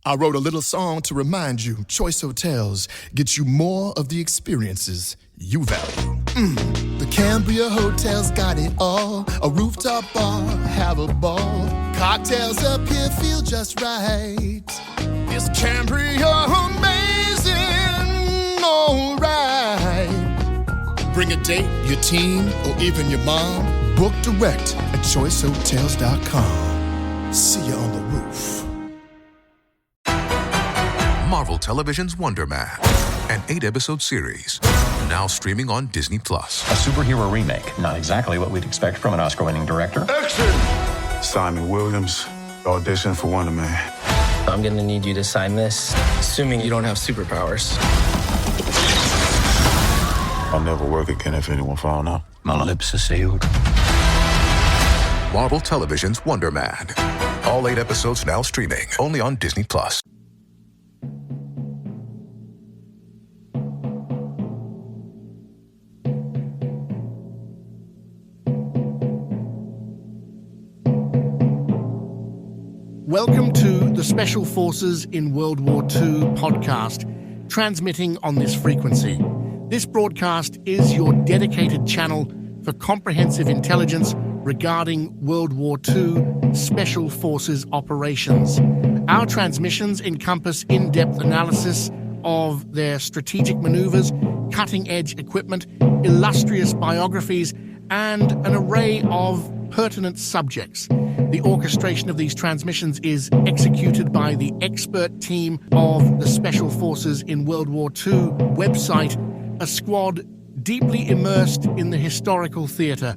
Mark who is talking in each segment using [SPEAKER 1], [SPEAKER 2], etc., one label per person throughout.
[SPEAKER 1] I wrote a little song to remind you, Choice Hotels get you more of the experiences you value. The Cambria Hotel's got it all. A rooftop bar, have a ball. Cocktails up here feel just right. Is Cambria amazing? Alright. Bring a date, your team, or even your mom. Book direct at choicehotels.com. See you on the roof.
[SPEAKER 2] Marvel Television's Wonder Man, an 8-episode series, now streaming on Disney+.
[SPEAKER 3] A superhero remake, not exactly what we'd expect from an Oscar-winning director.
[SPEAKER 4] Action! Simon Williams, audition for Wonder Man.
[SPEAKER 5] I'm gonna need you to sign this, assuming you don't have superpowers.
[SPEAKER 4] I'll never work again if anyone found out.
[SPEAKER 3] My lips are sealed.
[SPEAKER 2] Marvel Television's Wonder Man. All 8 episodes now streaming, only on Disney+.
[SPEAKER 6] Welcome to the Special Forces in World War II podcast, transmitting on this frequency. This broadcast is your dedicated channel for comprehensive intelligence regarding World War II Special Forces operations. Our transmissions encompass in-depth analysis of their strategic maneuvers, cutting-edge equipment, illustrious biographies, and an array of pertinent subjects. The orchestration of these transmissions is executed by the expert team of the Special Forces in World War II website, a squad deeply immersed in the historical theatre.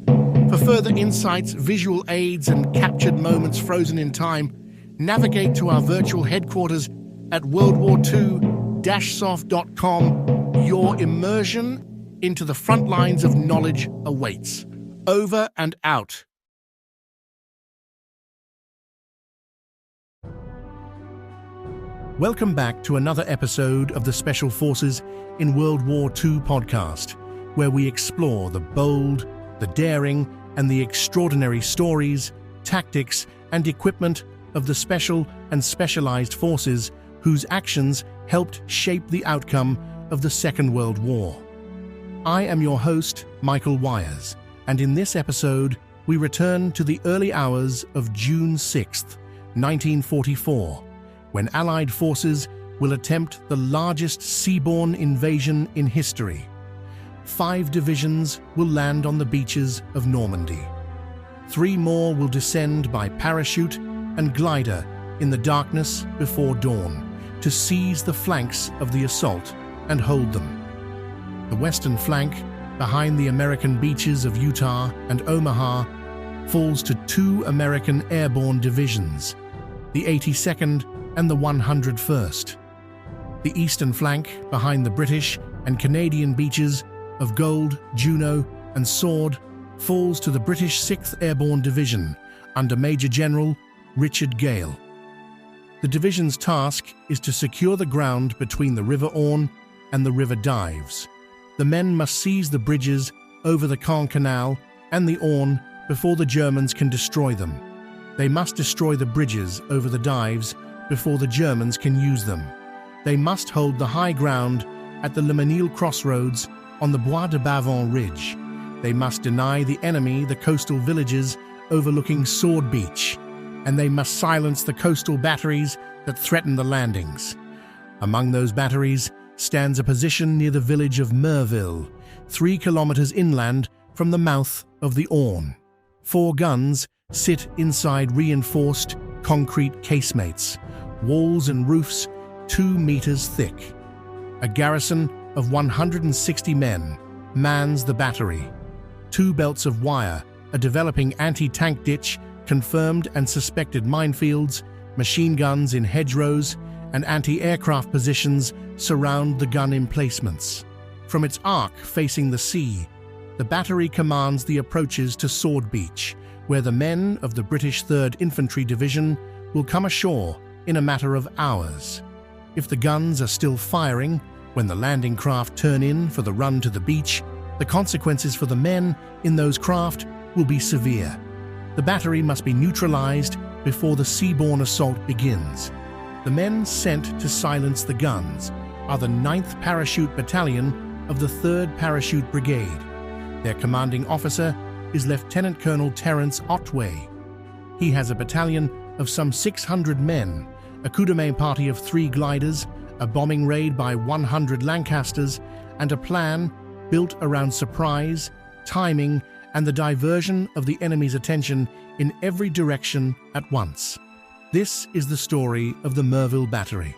[SPEAKER 6] For further insights, visual aids, and captured moments frozen in time, navigate to our virtual headquarters at worldwar2-soft.com. Your immersion into the front lines of knowledge awaits. Over and out. Welcome back to another episode of the Special Forces in World War II podcast, where we explore the bold, the daring, and the extraordinary stories, tactics, and equipment of the special and specialized forces whose actions helped shape the outcome of the Second World War. I am your host, Michael Wyers, and in this episode, we return to the early hours of June 6th, 1944, when Allied forces will attempt the largest seaborne invasion in history. 5 divisions will land on the beaches of Normandy. 3 more will descend by parachute and glider in the darkness before dawn to seize the flanks of the assault and hold them. The western flank, behind the American beaches of Utah and Omaha, falls to 2 American airborne divisions, the 82nd and the 101st. The eastern flank, behind the British and Canadian beaches of Gold, Juno, and Sword, falls to the British 6th Airborne Division under Major General Richard Gale. The division's task is to secure the ground between the River Orne and the River Dives. The men must seize the bridges over the Caen Canal and the Orne before the Germans can destroy them. They must destroy the bridges over the Dives before the Germans can use them. They must hold the high ground at the Le Mesnil crossroads on the Bois de Bavon Ridge. They must deny the enemy the coastal villages overlooking Sword Beach, and they must silence the coastal batteries that threaten the landings. Among those batteries stands a position near the village of Merville, 3 kilometers inland from the mouth of the Orne. 4 guns sit inside reinforced concrete casemates, walls and roofs 2 meters thick. A garrison of 160 men mans the battery. 2 belts of wire, a developing anti-tank ditch, confirmed and suspected minefields, machine guns in hedgerows, and anti-aircraft positions surround the gun emplacements. From its arc facing the sea, the battery commands the approaches to Sword Beach, where the men of the British 3rd Infantry Division will come ashore in a matter of hours. If the guns are still firing when the landing craft turn in for the run to the beach, the consequences for the men in those craft will be severe. The battery must be neutralized before the seaborne assault begins. The men sent to silence the guns are the 9th Parachute Battalion of the 3rd Parachute Brigade. Their commanding officer is Lieutenant-Colonel Terence Otway. He has a battalion of some 600 men, a coup de main party of 3 gliders, a bombing raid by 100 Lancasters, and a plan built around surprise, timing, and the diversion of the enemy's attention in every direction at once. This is the story of the Merville Battery.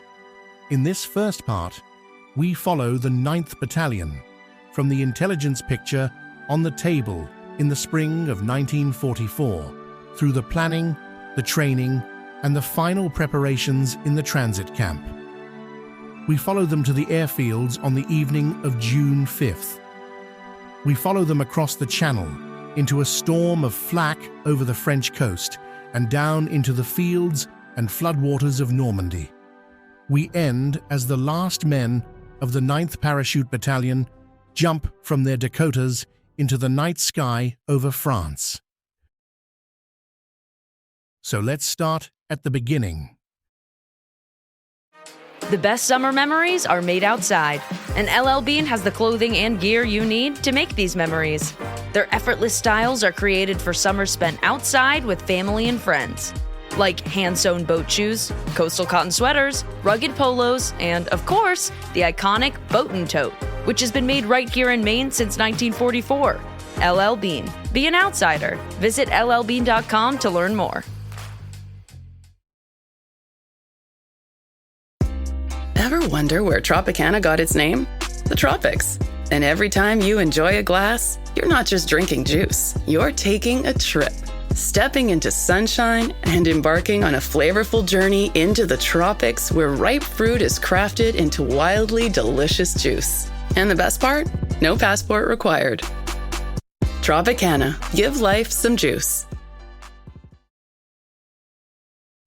[SPEAKER 6] In this first part, we follow the 9th Battalion from the intelligence picture on the table in the spring of 1944 through the planning, the training, and the final preparations in the transit camp. We follow them to the airfields on the evening of June 5th. We follow them across the Channel into a storm of flak over the French coast and down into the fields and floodwaters of Normandy. We end as the last men of the 9th Parachute Battalion jump from their Dakotas into the night sky over France. So let's start at the beginning.
[SPEAKER 7] The best summer memories are made outside, and LL Bean has the clothing and gear you need to make these memories. Their effortless styles are created for summers spent outside with family and friends. Like hand-sewn boat shoes, coastal cotton sweaters, rugged polos, and, of course, the iconic Boatin' Tote, which has been made right here in Maine since 1944. LL Bean. Be an outsider. Visit llbean.com to learn more.
[SPEAKER 8] Ever wonder where Tropicana got its name? The tropics. And every time you enjoy a glass, you're not just drinking juice, you're taking a trip. Stepping into sunshine and embarking on a flavorful journey into the tropics where ripe fruit is crafted into wildly delicious juice. And the best part? No passport required. Tropicana. Give life some juice.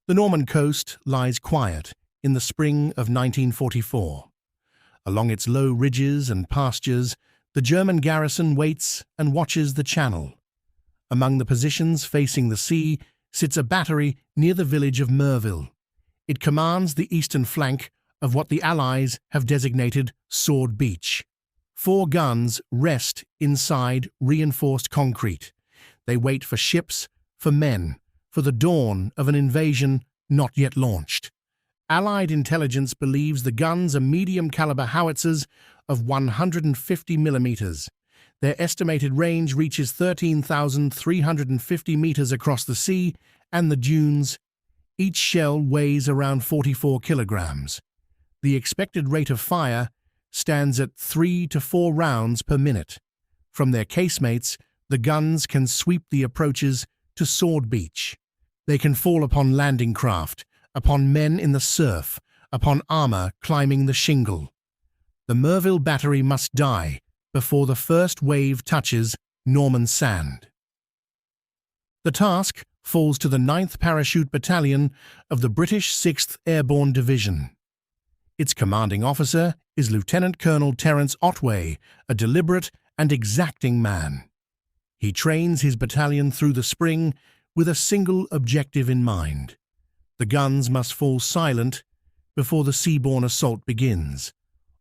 [SPEAKER 6] The Norman coast lies quiet in the spring of 1944. Along its low ridges and pastures, the German garrison waits and watches the Channel. Among the positions facing the sea sits a battery near the village of Merville. It commands the eastern flank of what the Allies have designated Sword Beach. 4 guns rest inside reinforced concrete. They wait for ships, for men, for the dawn of an invasion not yet launched. Allied intelligence believes the guns are medium-caliber howitzers of 150 millimeters. Their estimated range reaches 13,350 meters across the sea and the dunes. Each shell weighs around 44 kilograms. The expected rate of fire stands at 3 to 4 rounds per minute. From their casemates, the guns can sweep the approaches to Sword Beach. They can fall upon landing craft, upon men in the surf, upon armor climbing the shingle. The Merville Battery must die before the first wave touches Norman sand. The task falls to the 9th Parachute Battalion of the British 6th Airborne Division. Its commanding officer is Lieutenant-Colonel Terence Otway, a deliberate and exacting man. He trains his battalion through the spring with a single objective in mind. The guns must fall silent before the seaborne assault begins.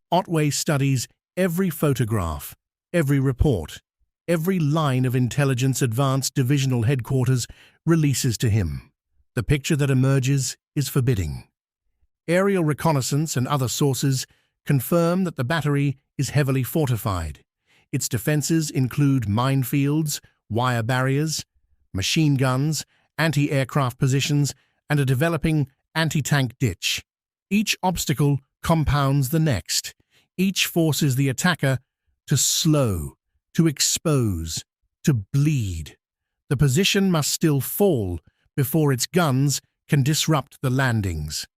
[SPEAKER 6] Otway studies every photograph, every report, every line of intelligence Advanced Divisional Headquarters releases to him. The picture that emerges is forbidding. Aerial reconnaissance and other sources confirm that the battery is heavily fortified. Its defenses include minefields, wire barriers, machine guns, anti-aircraft positions, and a developing anti-tank ditch. Each obstacle compounds the next. Each forces the attacker to slow, to expose, to bleed. The position must still fall before its guns can disrupt the landings.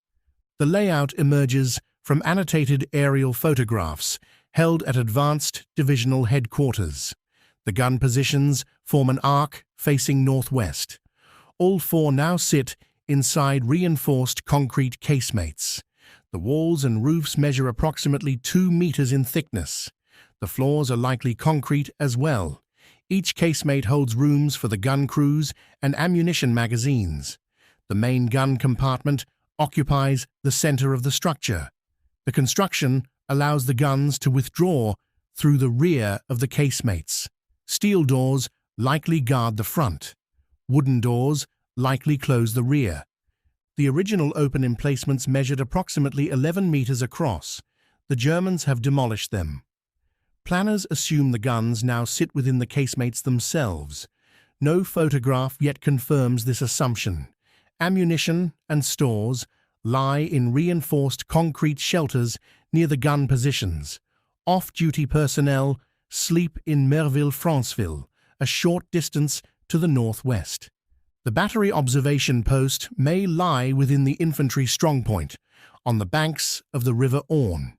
[SPEAKER 6] The layout emerges from annotated aerial photographs held at Advanced Divisional Headquarters. The gun positions form an arc facing northwest. All 4 now sit inside reinforced concrete casemates. The walls and roofs measure approximately 2 meters in thickness. The floors are likely concrete as well. Each casemate holds rooms for the gun crews and ammunition magazines. The main gun compartment occupies the center of the structure. The construction allows the guns to withdraw through the rear of the casemates. Steel doors likely guard the front. Wooden doors likely close the rear. The original open emplacements measured approximately 11 meters across. The Germans have demolished them. Planners assume the guns now sit within the casemates themselves. No photograph yet confirms this assumption. Ammunition and stores lie in reinforced concrete shelters near the gun positions. Off-duty personnel sleep in Merville, Franceville, a short distance to the northwest. The battery observation post may lie within the infantry strongpoint, on the banks of the River Orne.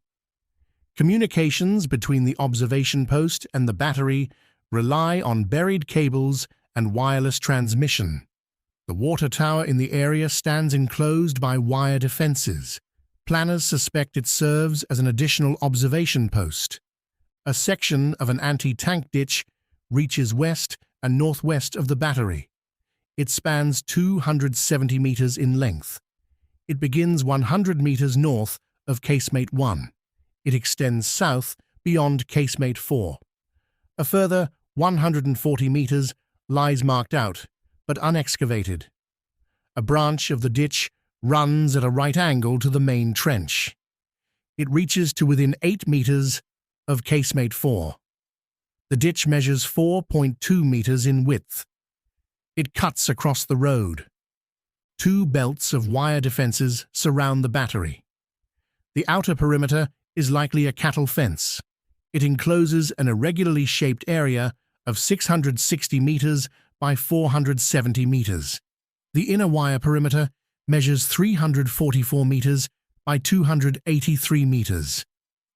[SPEAKER 6] Communications between the observation post and the battery rely on buried cables and wireless transmission. The water tower in the area stands enclosed by wire defenses. Planners suspect it serves as an additional observation post. A section of an anti-tank ditch reaches west and northwest of the battery. It spans 270 meters in length. It begins 100 meters north of Casemate 1. It extends south beyond Casemate 4. A further 140 meters lies marked out, but unexcavated. A branch of the ditch runs at a right angle to the main trench. It reaches to within 8 meters of Casemate 4. The ditch measures 4.2 meters in width. It cuts across the road. 2 belts of wire defenses surround the battery. The outer perimeter is likely a cattle fence. It encloses an irregularly shaped area of 660 meters by 470 meters. The inner wire perimeter measures 344 meters by 283 meters.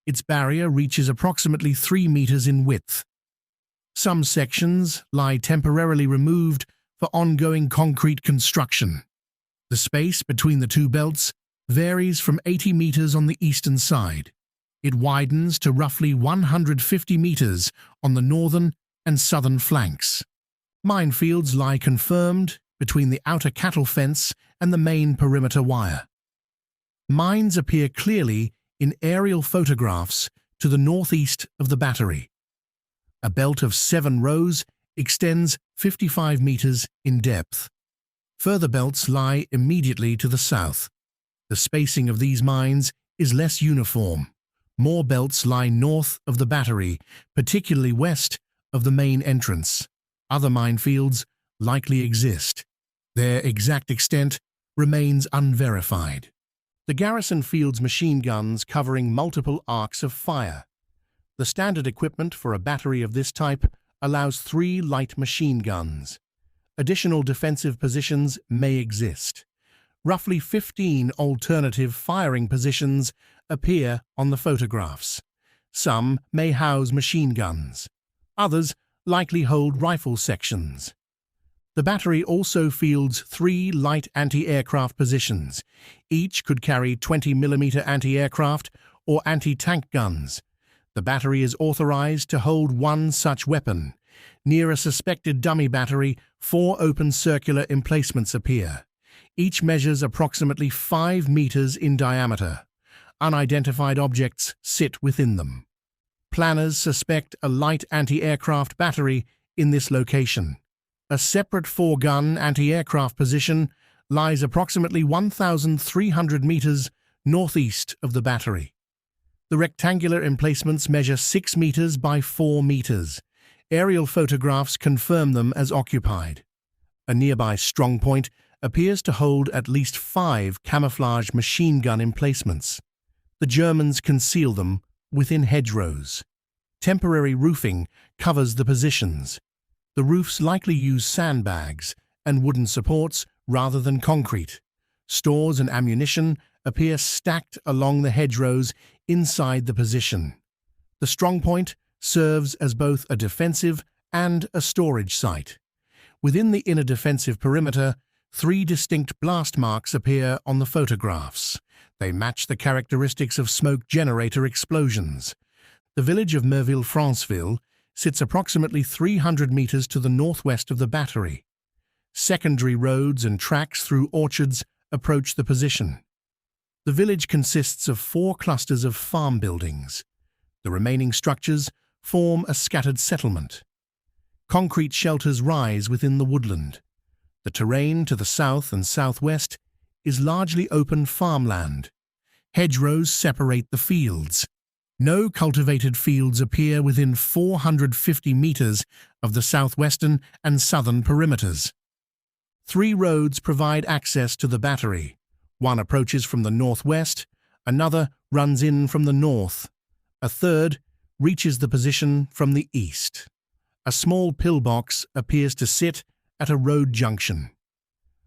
[SPEAKER 6] Its barrier reaches approximately 3 meters in width. Some sections lie temporarily removed for ongoing concrete construction. The space between the 2 belts varies from 80 meters on the eastern side. It widens to roughly 150 meters on the northern and southern flanks. Minefields lie confirmed between the outer cattle fence and the main perimeter wire. Mines appear clearly in aerial photographs to the northeast of the battery. A belt of 7 rows extends 55 meters in depth. Further belts lie immediately to the south. The spacing of these mines is less uniform. More belts lie north of the battery, particularly west of the main entrance. Other minefields likely exist. Their exact extent remains unverified. The garrison fields machine guns covering multiple arcs of fire. The standard equipment for a battery of this type allows 3 light machine guns. Additional defensive positions may exist. Roughly 15 alternative firing positions appear on the photographs. Some may house machine guns. Others likely hold rifle sections. The battery also fields 3 light anti-aircraft positions. Each could carry 20mm anti-aircraft or anti-tank guns. The battery is authorized to hold 1 such weapon. Near a suspected dummy battery, 4 open circular emplacements appear. Each measures approximately 5 meters in diameter. Unidentified objects sit within them. Planners suspect a light anti-aircraft battery in this location. A separate 4-gun anti-aircraft position lies approximately 1,300 meters northeast of the battery. The rectangular emplacements measure 6 meters by 4 meters. Aerial photographs confirm them as occupied. A nearby strongpoint appears to hold at least 5 camouflage machine gun emplacements. The Germans conceal them within hedgerows. Temporary roofing covers the positions. The roofs likely use sandbags and wooden supports rather than concrete. Stores and ammunition appear stacked along the hedgerows inside the position. The strongpoint serves as both a defensive and a storage site. Within the inner defensive perimeter, 3 distinct blast marks appear on the photographs. They match the characteristics of smoke generator explosions. The village of Merville, Franceville, sits approximately 300 meters to the northwest of the battery. Secondary roads and tracks through orchards approach the position. The village consists of 4 clusters of farm buildings. The remaining structures form a scattered settlement. Concrete shelters rise within the woodland. The terrain to the south and southwest is largely open farmland. Hedgerows separate the fields. No cultivated fields appear within 450 meters of the southwestern and southern perimeters. 3 roads provide access to the battery. One approaches from the northwest, another runs in from the north, a third reaches the position from the east. A small pillbox appears to sit at a road junction.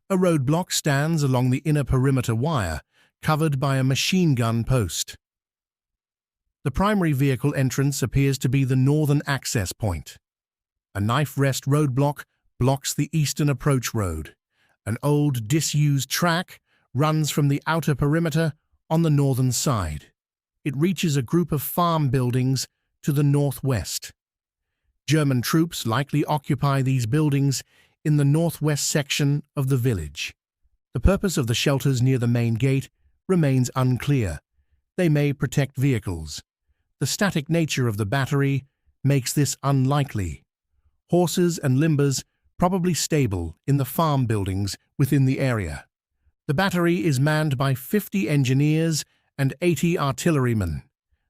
[SPEAKER 6] A roadblock stands along the inner perimeter wire, covered by a machine gun post. The primary vehicle entrance appears to be the northern access point. A knife rest roadblock blocks the eastern approach road. An old, disused track runs from the outer perimeter on the northern side. It reaches a group of farm buildings to the northwest. German troops likely occupy these buildings in the northwest section of the village. The purpose of the shelters near the main gate remains unclear. They may protect vehicles. The static nature of the battery makes this unlikely. Horses and limbers probably stable in the farm buildings within the area. The battery is manned by 50 engineers and 80 artillerymen.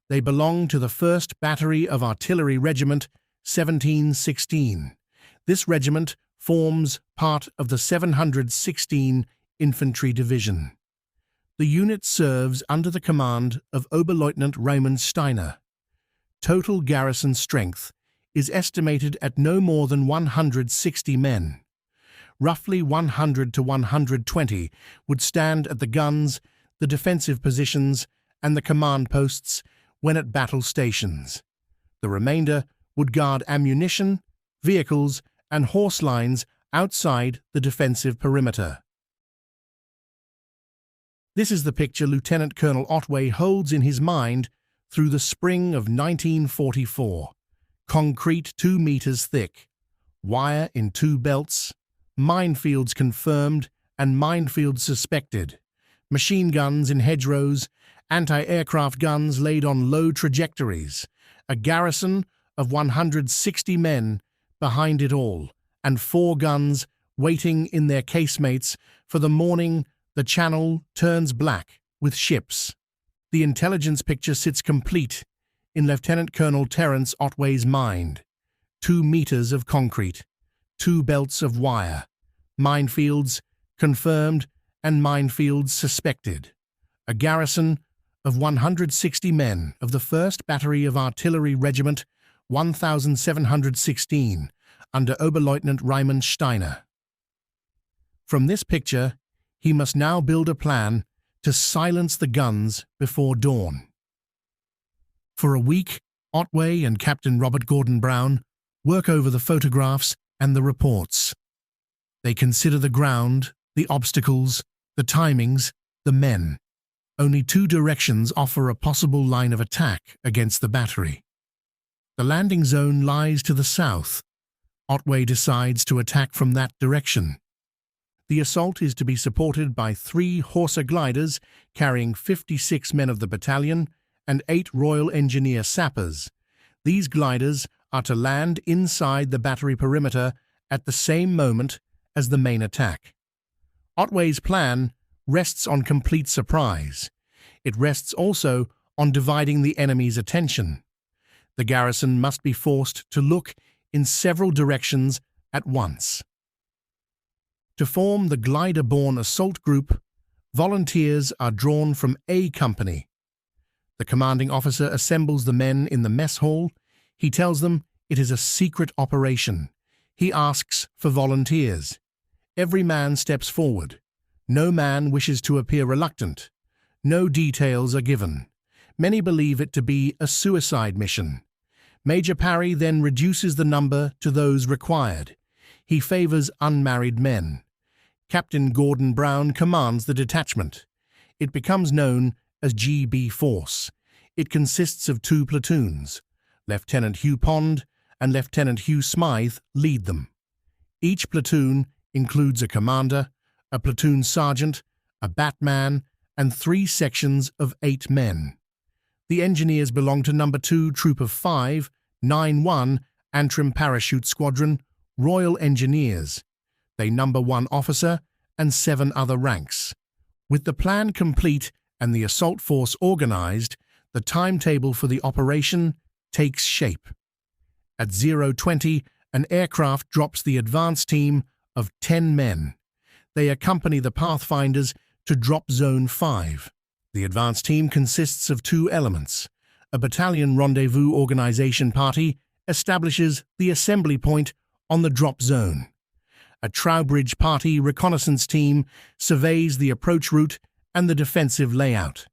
[SPEAKER 6] They belong to the 1st Battery of Artillery Regiment 1716. This regiment forms part of the 716 Infantry Division. The unit serves under the command of Oberleutnant Raymond Steiner. Total garrison strength is estimated at no more than 160 men. Roughly 100 to 120 would stand at the guns, the defensive positions, and the command posts when at battle stations. The remainder would guard ammunition, vehicles, and horse lines outside the defensive perimeter. This is the picture Lieutenant-Colonel Otway holds in his mind through the spring of 1944. Concrete 2 meters thick, wire in 2 belts, minefields confirmed and minefields suspected, machine guns in hedgerows, anti-aircraft guns laid on low trajectories, a garrison of 160 men behind it all, and 4 guns waiting in their casemates for the morning the channel turns black with ships. The intelligence picture sits complete in Lieutenant-Colonel Terence Otway's mind. 2 meters of concrete, 2 belts of wire, minefields confirmed and minefields suspected. A garrison of 160 men of the 1st Battery of Artillery Regiment 1716 under Oberleutnant Raymond Steiner. From this picture, he must now build a plan to silence the guns before dawn. For a week, Otway and Captain Robert Gordon Brown work over the photographs and the reports. They consider the ground, the obstacles, the timings, the men. Only 2 directions offer a possible line of attack against the battery. The landing zone lies to the south. Otway decides to attack from that direction. The assault is to be supported by 3 Horsa gliders carrying 56 men of the battalion and 8 Royal Engineer sappers. These gliders are to land inside the battery perimeter at the same moment as the main attack. Otway's plan rests on complete surprise. It rests also on dividing the enemy's attention. The garrison must be forced to look in several directions at once. To form the glider-borne assault group, volunteers are drawn from A Company. The commanding officer assembles the men in the mess hall. He tells them it is a secret operation. He asks for volunteers. Every man steps forward. No man wishes to appear reluctant. No details are given. Many believe it to be a suicide mission. Major Parry then reduces the number to those required. He favors unmarried men. Captain Gordon Brown commands the detachment. It becomes known as GB Force. It consists of 2 platoons. Lieutenant Hugh Pond and Lieutenant Hugh Smythe lead them. Each platoon includes a commander, a platoon sergeant, a batman, and 3 sections of 8 men. The engineers belong to No. 2 Troop of 5, 9-1 Antrim Parachute Squadron, Royal Engineers. They number 1 officer and 7 other ranks. With the plan complete and the assault force organized, the timetable for the operation takes shape. At 0:20, an aircraft drops the advance team of 10 men. They accompany the Pathfinders to Drop Zone 5. The advance team consists of 2 elements. A battalion rendezvous organization party establishes the assembly point on the drop zone. A Trowbridge party reconnaissance team surveys the approach route and the defensive layout.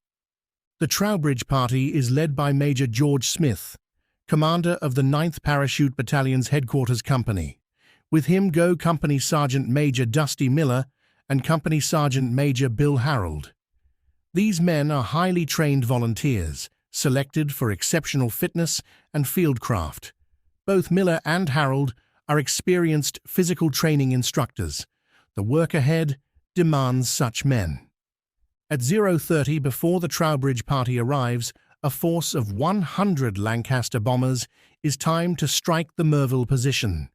[SPEAKER 6] The Trowbridge party is led by Major George Smith, commander of the 9th Parachute Battalion's headquarters company. With him go Company Sergeant Major Dusty Miller and Company Sergeant Major Bill Harold. These men are highly trained volunteers, selected for exceptional fitness and fieldcraft. Both Miller and Harold are experienced physical training instructors. The work ahead demands such men. At 0:30, before the Trowbridge party arrives, a force of 100 Lancaster bombers is timed to strike the Merville position.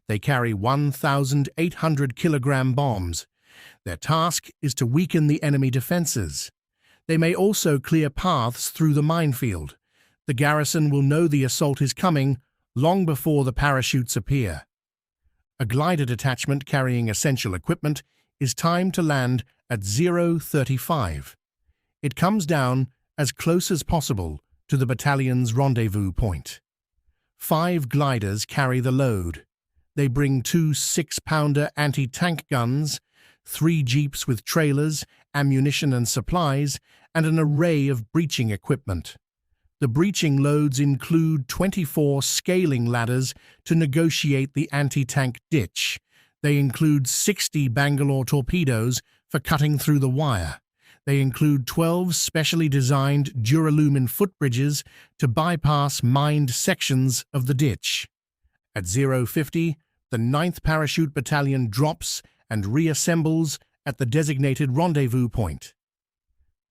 [SPEAKER 6] They carry 1,800-kilogram bombs. Their task is to weaken the enemy defenses. They may also clear paths through the minefield. The garrison will know the assault is coming long before the parachutes appear. A glider detachment carrying essential equipment is timed to land at 0:35. It comes down as close as possible to the battalion's rendezvous point. 5 gliders carry the load. They bring 2 6-pounder anti-tank guns, 3 jeeps with trailers, ammunition and supplies, and an array of breaching equipment. The breaching loads include 24 scaling ladders to negotiate the anti-tank ditch. They include 60 Bangalore torpedoes for cutting through the wire. They include 12 specially designed duralumin footbridges to bypass mined sections of the ditch. At 0:50, the 9th Parachute Battalion drops and reassembles at the designated rendezvous point.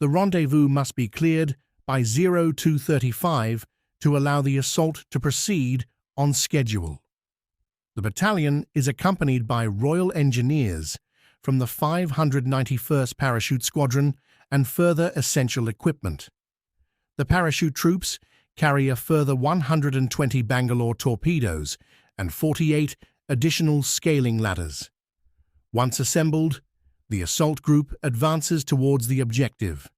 [SPEAKER 6] The rendezvous must be cleared by 02:35 to allow the assault to proceed on schedule. The battalion is accompanied by Royal Engineers from the 591st Parachute Squadron and further essential equipment. The parachute troops carry a further 120 Bangalore torpedoes and 48 additional scaling ladders. Once assembled, the assault group advances towards the objective.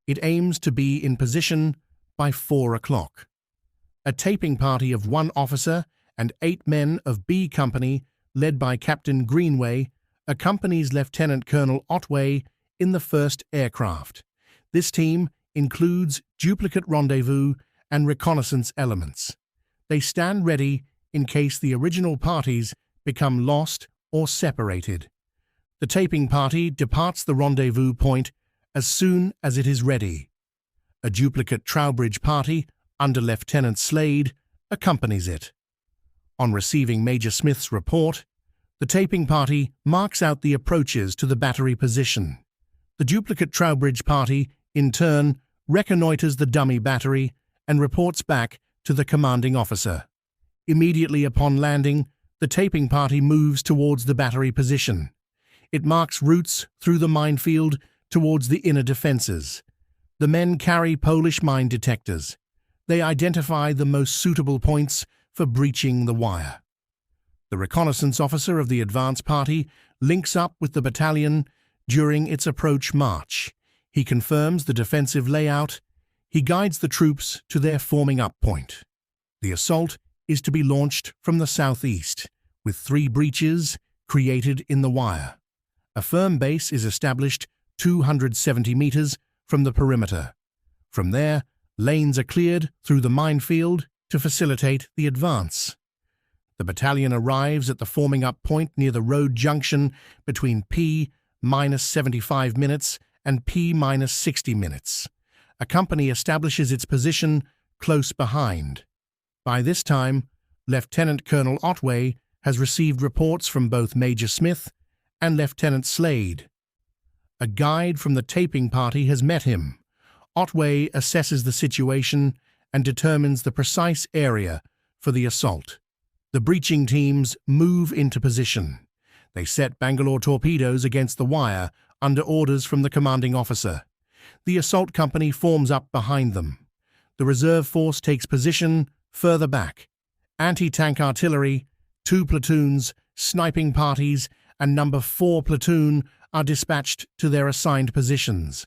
[SPEAKER 6] It aims to be in position by 4 o'clock. A taping party of 1 officer and 8 men of B Company, led by Captain Greenway, accompanies Lieutenant-Colonel Otway in the first aircraft. This team includes duplicate rendezvous and reconnaissance elements. They stand ready in case the original parties become lost or separated. The taping party departs the rendezvous point as soon as it is ready. A duplicate Trowbridge party, under Lieutenant Slade, accompanies it. On receiving Major Smith's report, the taping party marks out the approaches to the battery position. The duplicate Trowbridge party, in turn, reconnoiters the dummy battery and reports back to the commanding officer. Immediately upon landing, the taping party moves towards the battery position. It marks routes through the minefield towards the inner defenses. The men carry Polish mine detectors. They identify the most suitable points for breaching the wire. The reconnaissance officer of the advance party links up with the battalion during its approach march. He confirms the defensive layout. He guides the troops to their forming up point. The assault is to be launched from the southeast, with 3 breaches created in the wire. A firm base is established 270 meters from the perimeter. From there, lanes are cleared through the minefield to facilitate the advance. The battalion arrives at the forming up point near the road junction between P-75 minutes and P-60 minutes. A company establishes its position close behind. By this time, Lieutenant-Colonel Otway has received reports from both Major Smith and Lieutenant Slade. A guide from the taping party has met him. Otway assesses the situation and determines the precise area for the assault. The breaching teams move into position. They set Bangalore torpedoes against the wire under orders from the commanding officer. The assault company forms up behind them. The reserve force takes position further back. Anti-tank artillery, 2 platoons, sniping parties, and No. 4 platoon are dispatched to their assigned positions.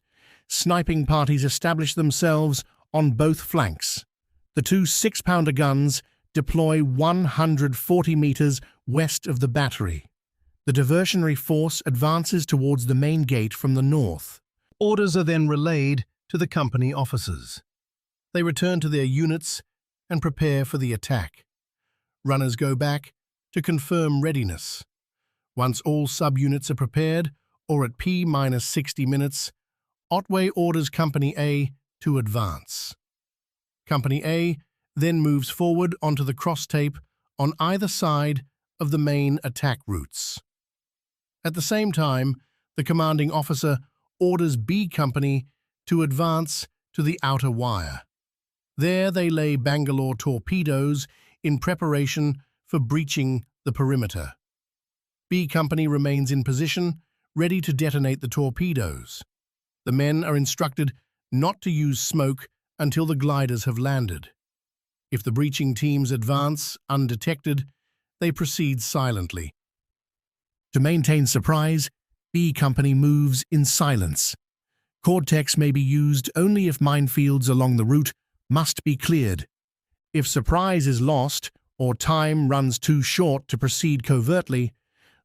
[SPEAKER 6] Sniping parties establish themselves on both flanks. The 2 6-pounder guns deploy 140 meters west of the battery. The diversionary force advances towards the main gate from the north.
[SPEAKER 9] Orders are then relayed to the company officers. They return to their units and prepare for the attack. Runners go back to confirm readiness. Once all subunits are prepared, or at P-60 minutes, Otway orders Company A to advance. Company A then moves forward onto the cross-tape on either side of the main attack routes. At the same time, the commanding officer orders B Company to advance to the outer wire. There they lay Bangalore torpedoes in preparation for breaching the perimeter. B Company remains in position, ready to detonate the torpedoes. The men are instructed not to use smoke until the gliders have landed. If the breaching teams advance undetected, they proceed silently. To maintain surprise, B Company moves in silence. Cortex may be used only if minefields along the route must be cleared. If surprise is lost or time runs too short to proceed covertly,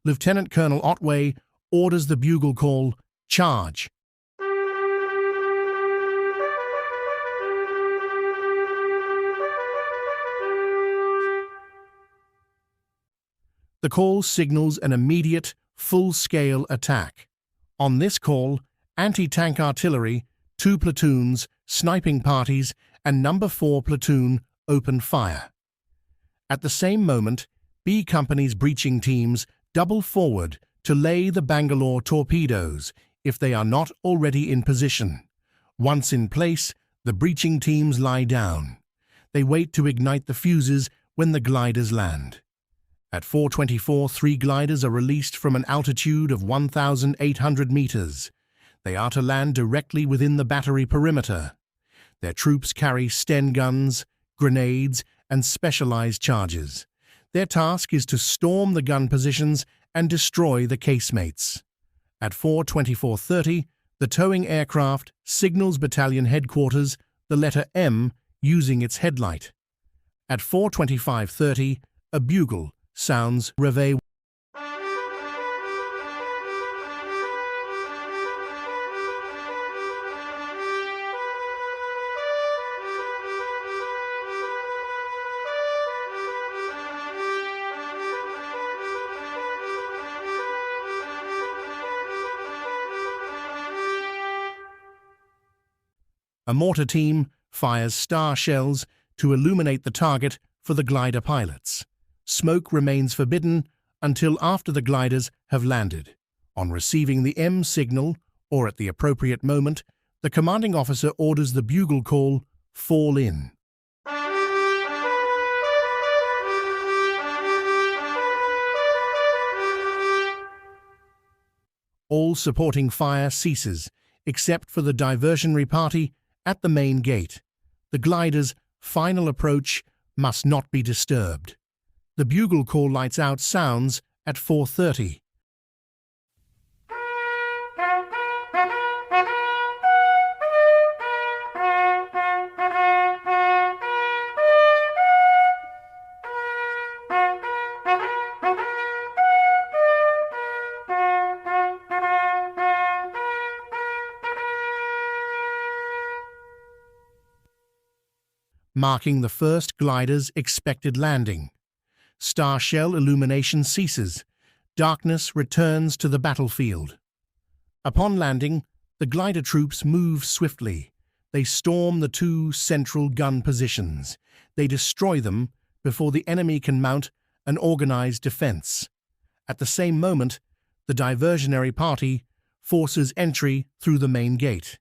[SPEAKER 9] Lieutenant-Colonel Otway orders the bugle call, "Charge." The call signals an immediate, full-scale attack. On this call, anti-tank artillery, 2 platoons, sniping parties, and No. 4 platoon open fire. At the same moment, B Company's breaching teams double forward to lay the Bangalore torpedoes if they are not already in position. Once in place, the breaching teams lie down. They wait to ignite the fuses when the gliders land. At 4:24, 3 gliders are released from an altitude of 1,800 meters. They are to land directly within the battery perimeter. Their troops carry Sten guns, grenades, and specialized charges. Their task is to storm the gun positions and destroy the casemates. At 4:24:30, the towing aircraft signals battalion headquarters the letter M using its headlight. At 4:25:30, a bugle sounds reveille. A mortar team fires star shells to illuminate the target for the glider pilots. Smoke remains forbidden until after the gliders have landed. On receiving the M signal, or at the appropriate moment, the commanding officer orders the bugle call, "Fall in." All supporting fire ceases, except for the diversionary party at the main gate. The glider's final approach must not be disturbed. The bugle call lights out sounds at 4:30. Marking the first glider's expected landing. Star shell illumination ceases. Darkness returns to the battlefield. Upon landing, the glider troops move swiftly. They storm the 2 central gun positions. They destroy them before the enemy can mount an organized defense. At the same moment, the diversionary party
[SPEAKER 6] forces entry through the main gate.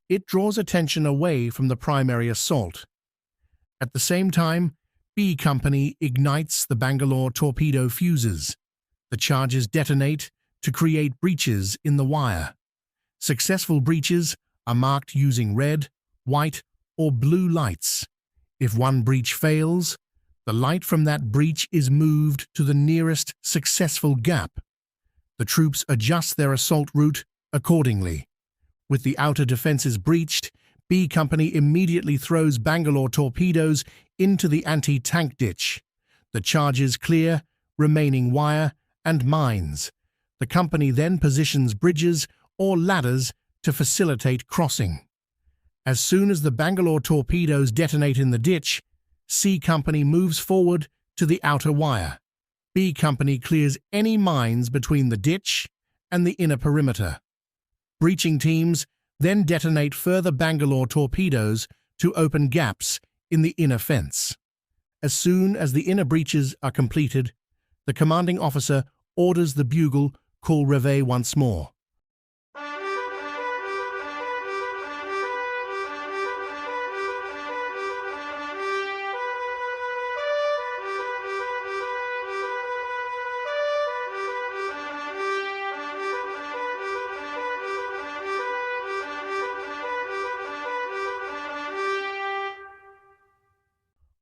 [SPEAKER 6] It draws attention away from the primary assault. At the same time, B Company ignites the Bangalore torpedo fuses. The charges detonate to create breaches in the wire. Successful breaches are marked using red, white, or blue lights. If one breach fails, the light from that breach is moved to the nearest successful gap. The troops adjust their assault route accordingly. With the outer defenses breached, B Company immediately throws Bangalore torpedoes into the anti-tank ditch. The charges clear remaining wire and mines. The company then positions bridges or ladders to facilitate crossing. As soon as the Bangalore torpedoes detonate in the ditch, C Company moves forward to the outer wire. B Company clears any mines between the ditch and the inner perimeter. Breaching teams then detonate further Bangalore torpedoes to open gaps in the inner fence. As soon as the inner breaches are completed, the commanding officer orders the bugle call réveil once more.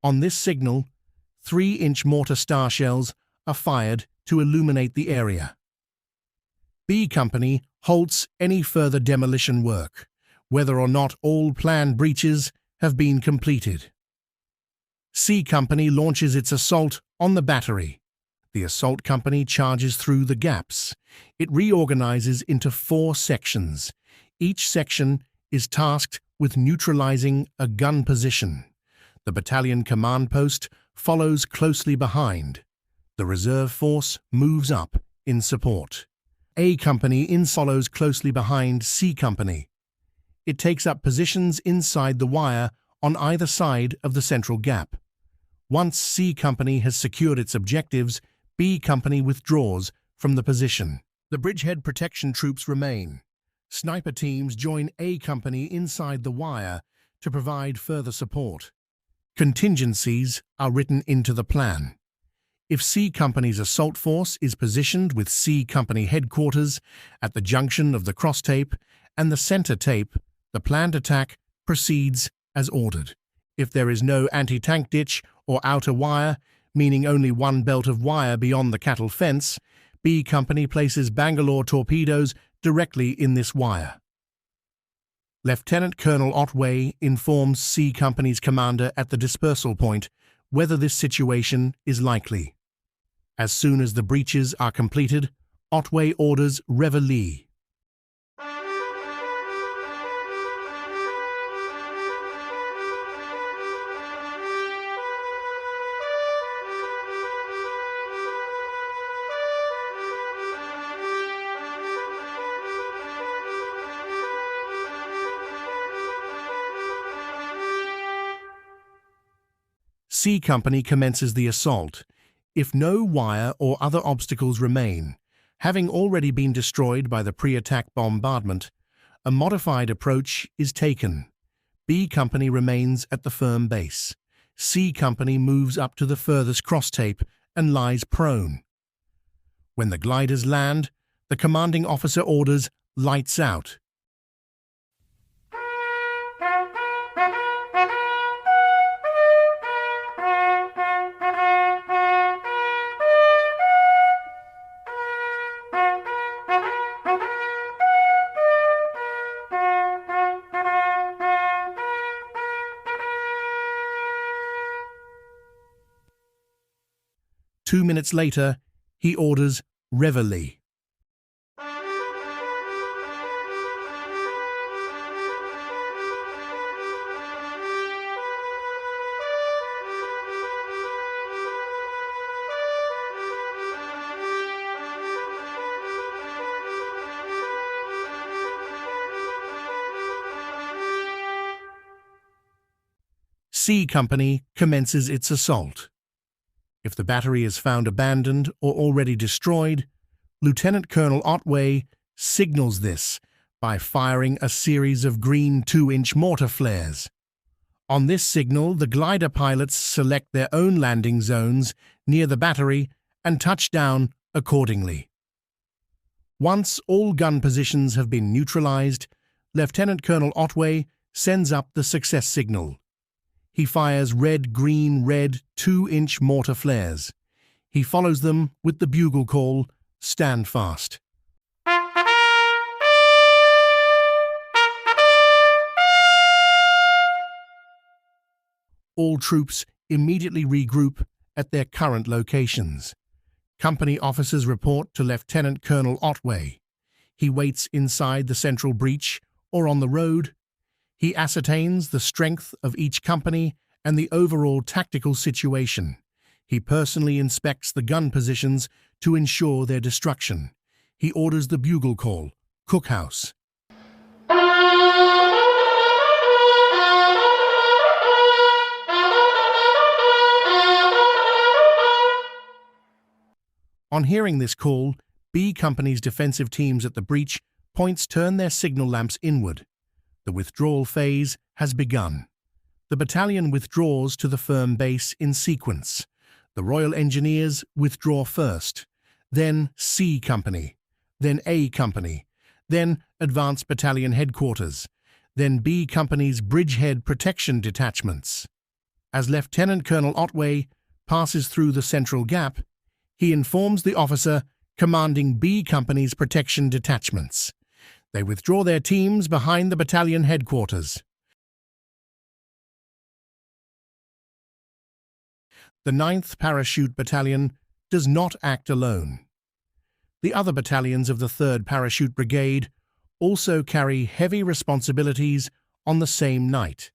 [SPEAKER 6] On this signal, 3-inch mortar star shells are fired to illuminate the area. B Company halts any further demolition work, whether or not all planned breaches have been completed. C Company launches its assault on the battery. The assault company charges through the gaps. It reorganizes into 4 sections. Each section is tasked with neutralizing a gun position. The battalion command post follows closely behind. The reserve force moves up in support. A Company follows closely behind C Company. It takes up positions inside the wire on either side of the central gap. Once C Company has secured its objectives, B Company withdraws from the position. The bridgehead protection troops remain. Sniper teams join A Company inside the wire to provide further support. Contingencies are written into the plan. If C Company's assault force is positioned with C Company headquarters at the junction of the cross tape and the center tape, the planned attack proceeds as ordered. If there is no anti-tank ditch or outer wire, meaning only one belt of wire beyond the cattle fence, B Company places Bangalore torpedoes directly in this wire. Lieutenant-Colonel Otway informs C Company's commander at the dispersal point whether this situation is likely. As soon as the breaches are completed, Otway orders reveille. C Company commences the assault. If no wire or other obstacles remain, having already been destroyed by the pre-attack bombardment, a modified approach is taken. B Company remains at the firm base. C Company moves up to the furthest cross tape and lies prone. When the gliders land, the commanding officer orders lights out. Two minutes later, he orders reveille. C Company commences its assault. If the battery is found abandoned or already destroyed, Lieutenant-Colonel Otway signals this by firing a series of green 2-inch mortar flares. On this signal, the glider pilots select their own landing zones near the battery and touch down accordingly. Once all gun positions have been neutralized, Lieutenant-Colonel Otway sends up the success signal. He fires red-green-red 2-inch mortar flares. He follows them with the bugle call, "Stand fast." All troops immediately regroup at their current locations. Company officers report to Lieutenant-Colonel Otway. He waits inside the central breach or on the road. He ascertains the strength of each company and the overall tactical situation. He personally inspects the gun positions to ensure their destruction. He orders the bugle call, "Cookhouse." On hearing this call, B Company's defensive teams at the breach points turn their signal lamps inward. The withdrawal phase has begun. The battalion withdraws to the firm base in sequence. The Royal Engineers withdraw first, then C Company, then A Company, then Advanced Battalion Headquarters, then B Company's bridgehead protection detachments. As Lieutenant-Colonel Otway passes through the central gap, he informs the officer commanding B Company's protection detachments. They withdraw their teams behind the battalion headquarters. The 9th Parachute Battalion does not act alone. The other battalions of the 3rd Parachute Brigade also carry heavy responsibilities on the same night.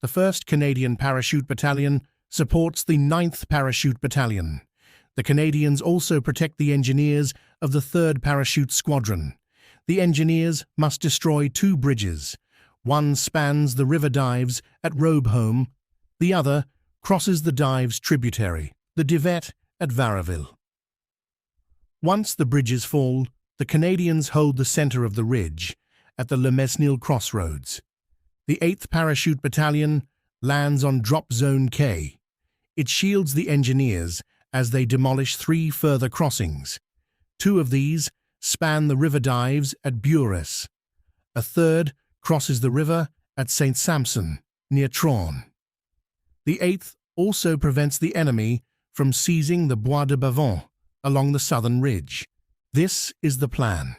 [SPEAKER 6] The 1st Canadian Parachute Battalion supports the 9th Parachute Battalion. The Canadians also protect the engineers of the 3rd Parachute Squadron. The engineers must destroy 2 bridges. One spans the river dives at Robeholme. The other crosses the dive's tributary, the Divette at Varaville. Once the bridges fall, the Canadians hold the center of the ridge at the Le Mesnil crossroads. The 8th Parachute Battalion lands on Drop Zone K. It shields the engineers as they demolish 3 further crossings. 2 of these span the river dives at Bures. A third crosses the river at St. Sampson, near Traun. The 8th also prevents the enemy from seizing the Bois de Bavent along the southern ridge. This is the plan.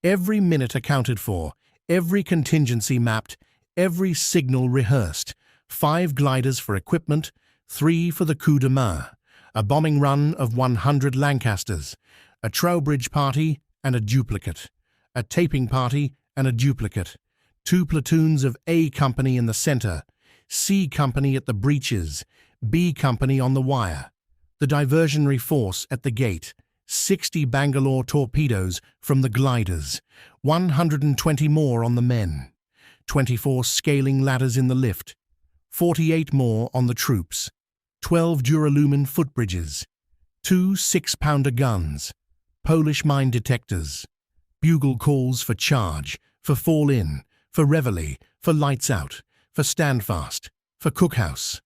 [SPEAKER 6] Every minute accounted for, every contingency mapped, every signal rehearsed. 5 gliders for equipment, 3 for the coup de main, a bombing run of 100 Lancasters, a Trowbridge party and a duplicate, a taping party and a duplicate, 2 platoons of A Company in the center, C Company at the breaches, B Company on the wire, the diversionary force at the gate, 60 Bangalore torpedoes from the gliders, 120 more on the men, 24 scaling ladders in the lift, 48 more on the troops, 12 Duralumin footbridges, 2 6-pounder guns, Polish mine detectors, bugle calls for charge, for fall in, for reveille, for lights out, for stand fast, for cookhouse.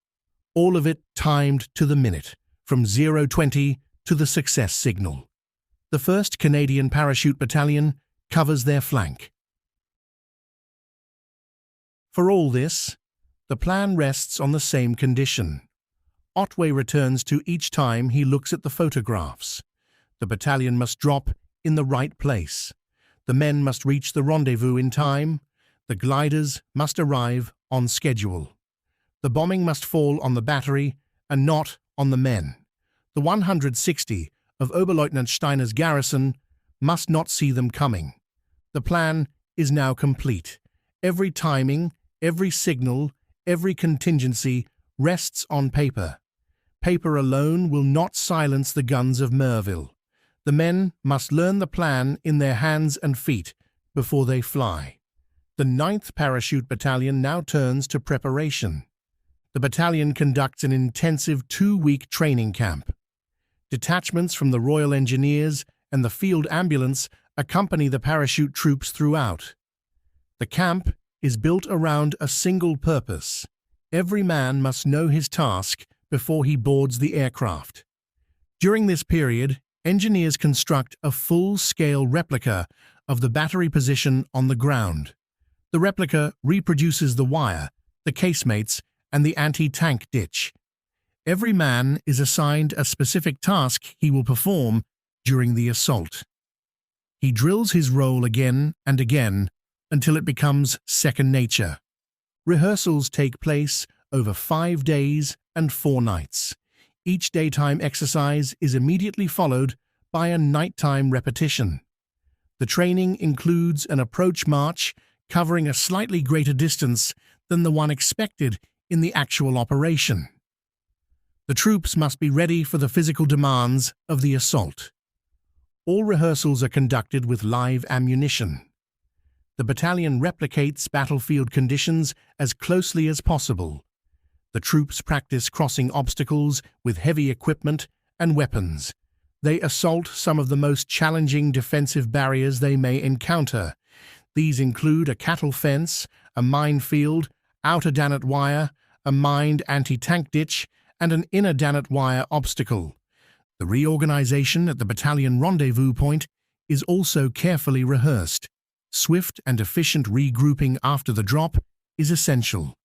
[SPEAKER 6] All of it timed to the minute, from 0:20 to the success signal. The 1st Canadian Parachute Battalion covers their flank. For all this, the plan rests on the same condition. Otway returns to each time he looks at the photographs. The battalion must drop in the right place. The men must reach the rendezvous in time. The gliders must arrive on schedule. The bombing must fall on the battery and not on the men. The 160 of Oberleutnant Steiner's garrison must not see them coming. The plan is now complete. Every timing, every signal, every contingency rests on paper. Paper alone will not silence the guns of Merville. The men must learn the plan in their hands and feet before they fly. The 9th Parachute Battalion now turns to preparation. The battalion conducts an intensive 2-week training camp. Detachments from the Royal Engineers and the Field Ambulance accompany the parachute troops throughout. The camp is built around a single purpose. Every man must know his task before he boards the aircraft. During this period, engineers construct a full-scale replica of the battery position on the ground. The replica reproduces the wire, the casemates, and the anti-tank ditch. Every man is assigned a specific task he will perform during the assault. He drills his role again and again until it becomes second nature. Rehearsals take place over 5 days and 4 nights. Each daytime exercise is immediately followed by a nighttime repetition. The training includes an approach march covering a slightly greater distance than the one expected in the actual operation. The troops must be ready for the physical demands of the assault. All rehearsals are conducted with live ammunition. The battalion replicates battlefield conditions as closely as possible. The troops practice crossing obstacles with heavy equipment and weapons. They assault some of the most challenging defensive barriers they may encounter. These include a cattle fence, a minefield, outer Danet wire, a mined anti-tank ditch, and an inner Danet wire obstacle. The reorganization at the battalion rendezvous point is also carefully rehearsed. Swift and efficient regrouping after the drop is essential.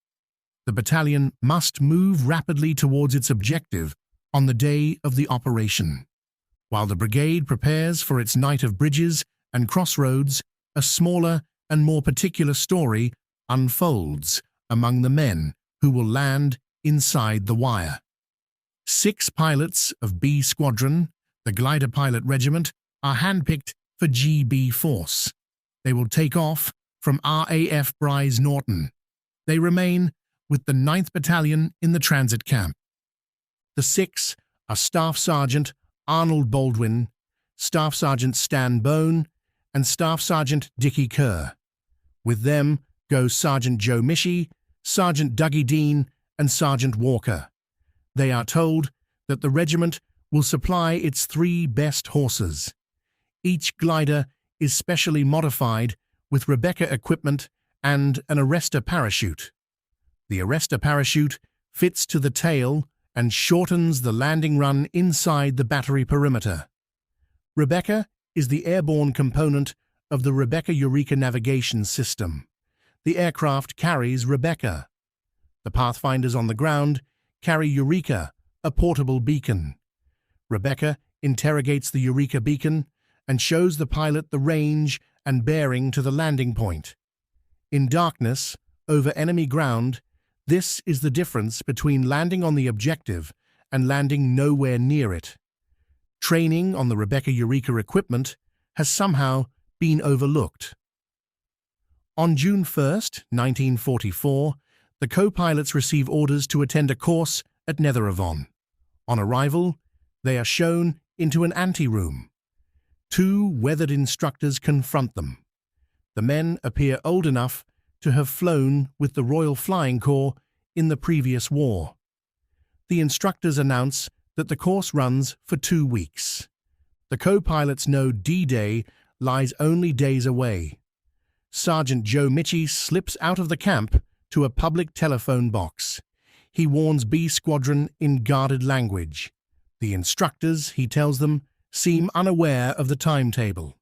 [SPEAKER 6] The battalion must move rapidly towards its objective on the day of the operation. While the brigade prepares for its night of bridges and crossroads, a smaller and more particular story unfolds among the men who will land inside the wire. 6 pilots of B Squadron, the Glider Pilot Regiment, are handpicked for GB Force. They will take off from RAF Bryce Norton. They remain with the 9th Battalion in the transit camp. The 6 are Staff Sergeant Arnold Baldwin, Staff Sergeant Stan Bone, and Staff Sergeant Dickie Kerr. With them go Sergeant Joe Michie, Sergeant Dougie Dean, and Sergeant Walker. They are told that the regiment will supply its 3 best horses. Each glider is specially modified with Rebecca equipment and an arrestor parachute. The arrestor parachute fits to the tail and shortens the landing run inside the battery perimeter. Rebecca is the airborne component of the Rebecca-Eureka navigation system. The aircraft carries Rebecca. The pathfinders on the ground carry Eureka, a portable beacon. Rebecca interrogates the Eureka beacon and shows the pilot the range and bearing to the landing point. In darkness, over enemy ground, this is the difference between landing on the objective and landing nowhere near it. Training on the Rebecca-Eureka equipment has somehow been overlooked. On June 1, 1944, the co-pilots receive orders to attend a course at Netheravon. On arrival, they are shown into an anteroom. 2 weathered instructors confront them. The men appear old enough to have flown with the Royal Flying Corps in the previous war. The instructors announce that the course runs for 2 weeks. The co-pilots know D-Day lies only days away. Sergeant Joe Michie slips out of the camp to a public telephone box. He warns B Squadron in guarded language. The instructors, he tells them, seem unaware of the timetable.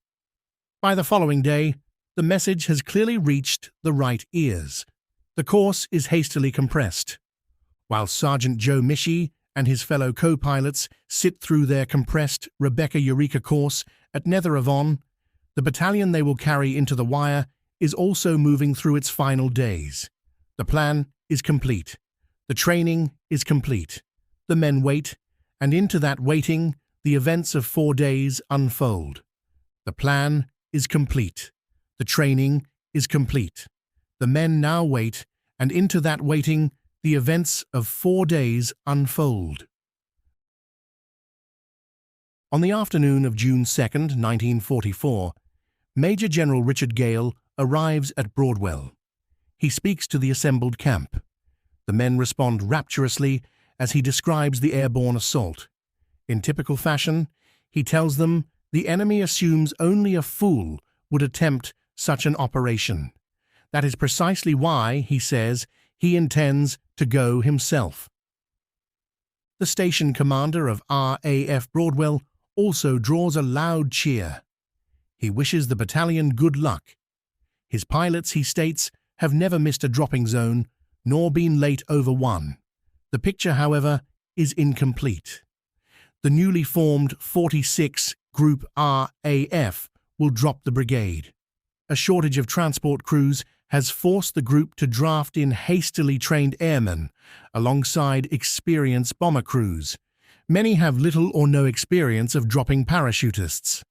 [SPEAKER 6] By the following day, the message has clearly reached the right ears. The course is hastily compressed. While Sergeant Joe Michie and his fellow co-pilots sit through their compressed Rebecca-Eureka course at Netheravon, the battalion they will carry into the wire is also moving through its final days. The plan is complete. The training is complete. The men wait, and into that waiting, the events of 4 days unfold. The plan is complete. The training is complete. The men now wait, and into that waiting, the events of 4 days unfold. On the afternoon of June 2, 1944, Major General Richard Gale arrives at Broadwell. He speaks to the assembled camp. The men respond rapturously as he describes the airborne assault. In typical fashion, he tells them The enemy assumes only a fool would attempt such an operation. That is precisely why, he says, he intends to go himself. The station commander of RAF Broadwell also draws a loud cheer. He wishes the battalion good luck. His pilots, he states, have never missed a dropping zone, nor been late over one. The picture, however, is incomplete. The newly formed 46 Group RAF will drop the brigade. A shortage of transport crews has forced the group to draft in hastily trained airmen alongside experienced bomber crews. Many have little or no experience of dropping parachutists.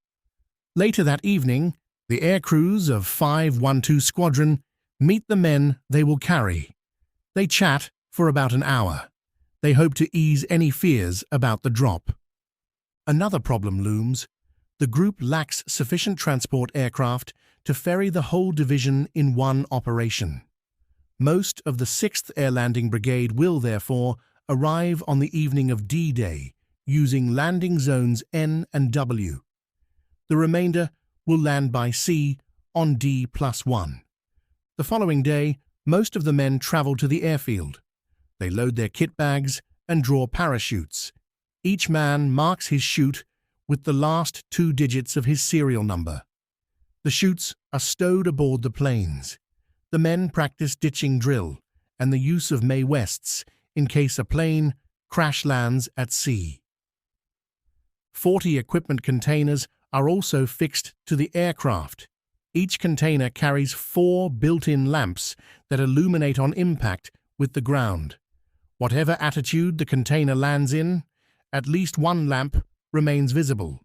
[SPEAKER 6] Later that evening, the air crews of 512 Squadron meet the men they will carry. They chat for about an hour. They hope to ease any fears about the drop. Another problem looms. The group lacks sufficient transport aircraft to ferry the whole division in one operation. Most of the 6th Air Landing Brigade will, therefore, arrive on the evening of D-Day using landing zones N and W. The remainder will land by sea on D+1. The following day, most of the men travel to the airfield. They load their kit bags and draw parachutes. Each man marks his chute with the last 2 digits of his serial number. The chutes are stowed aboard the planes. The men practice ditching drill and the use of Mae Wests in case a plane crash lands at sea. 40 equipment containers are also fixed to the aircraft. Each container carries 4 built-in lamps that illuminate on impact with the ground. Whatever attitude the container lands in, at least one lamp remains visible.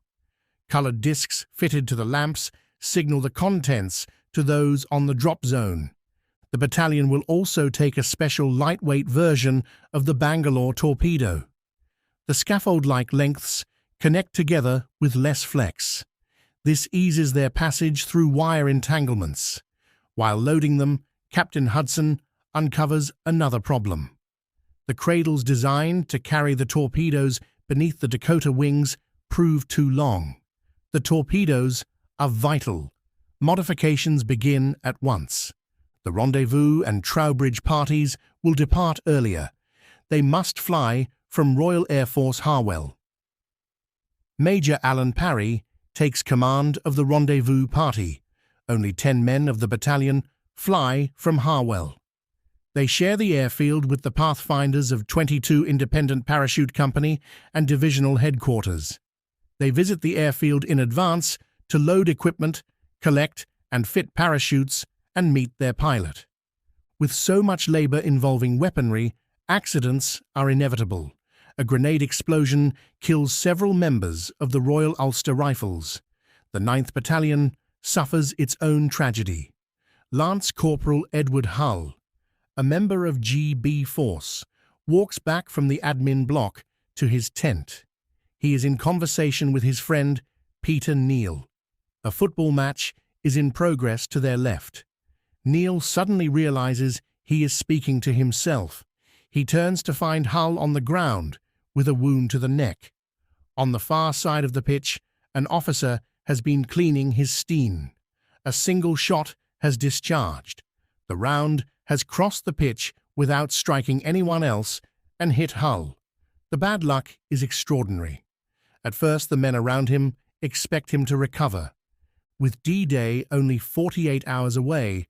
[SPEAKER 6] Colored discs fitted to the lamps signal the contents to those on the drop zone. The battalion will also take a special lightweight version of the Bangalore torpedo. The scaffold-like lengths connect together with less flex. This eases their passage through wire entanglements. While loading them, Captain Hudson uncovers another problem. The cradles designed to carry the torpedoes beneath the Dakota wings prove too long. The torpedoes are vital. Modifications begin at once. The Rendezvous and Trowbridge parties will depart earlier. They must fly from Royal Air Force Harwell. Major Alan Parry takes command of the Rendezvous party. Only 10 men of the battalion fly from Harwell. They share the airfield with the Pathfinders of 22 Independent Parachute Company and Divisional Headquarters. They visit the airfield in advance to load equipment, collect and fit parachutes, and meet their pilot. With so much labor involving weaponry, accidents are inevitable. A grenade explosion kills several members of the Royal Ulster Rifles. The 9th Battalion suffers its own tragedy. Lance Corporal Edward Hull, a member of GB Force, walks back from the admin block to his tent. He is in conversation with his friend Peter Neal. A football match is in progress to their left. Neal suddenly realizes he is speaking to himself. He turns to find Hull on the ground with a wound to the neck. On the far side of the pitch, an officer has been cleaning his steam. A single shot has discharged. The round has crossed the pitch without striking anyone else and hit Hull. The bad luck is extraordinary. At first, the men around him expect him to recover. With D-Day only 48 hours away,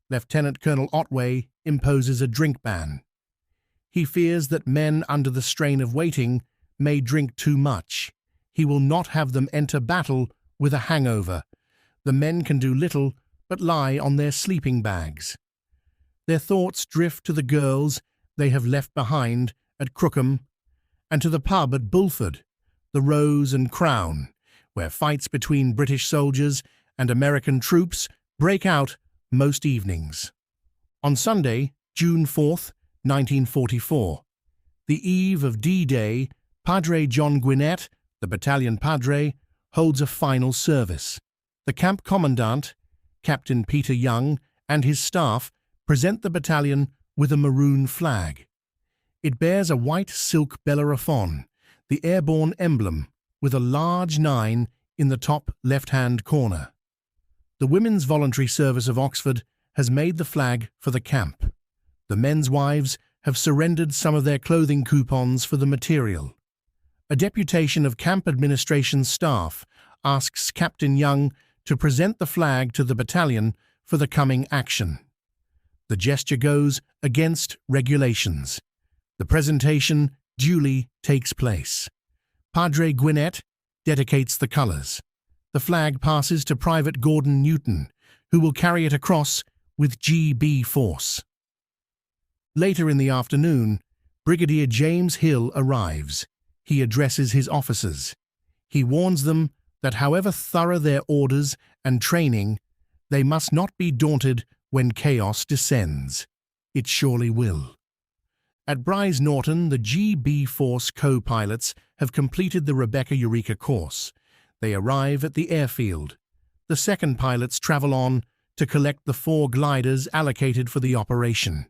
[SPEAKER 6] Lieutenant-Colonel Otway imposes a drink ban. He fears that men under the strain of waiting may drink too much. He will not have them enter battle with a hangover. The men can do little but lie on their sleeping bags. Their thoughts drift to the girls they have left behind at Crookham and to the pub at Bulford, the Rose and Crown, where fights between British soldiers and American troops break out most evenings. On Sunday, June 4th, 1944, the eve of D-Day, Padre John Gwinnett, the battalion padre, holds a final service. The camp commandant, Captain Peter Young, and his staff present the battalion with a maroon flag. It bears a white silk Bellerophon, the airborne emblem, with a large 9 in the top left-hand corner. The Women's Voluntary Service of Oxford has made the flag for the camp. The men's wives have surrendered some of their clothing coupons for the material. A deputation of camp administration staff asks Captain Young to present the flag to the battalion for the coming action. The gesture goes against regulations. The presentation duly takes place. Padre Gwinnett dedicates the colours. The flag passes to Private Gordon Newton, who will carry it across with GB force. Later in the afternoon, Brigadier James Hill arrives. He addresses his officers. He warns them that however thorough their orders and training, they must not be daunted when chaos descends. It surely will. At Bryce Norton, the GB Force co-pilots have completed the Rebecca-Eureka course. They arrive at the airfield. The second pilots travel on to collect the 4 gliders allocated for the operation.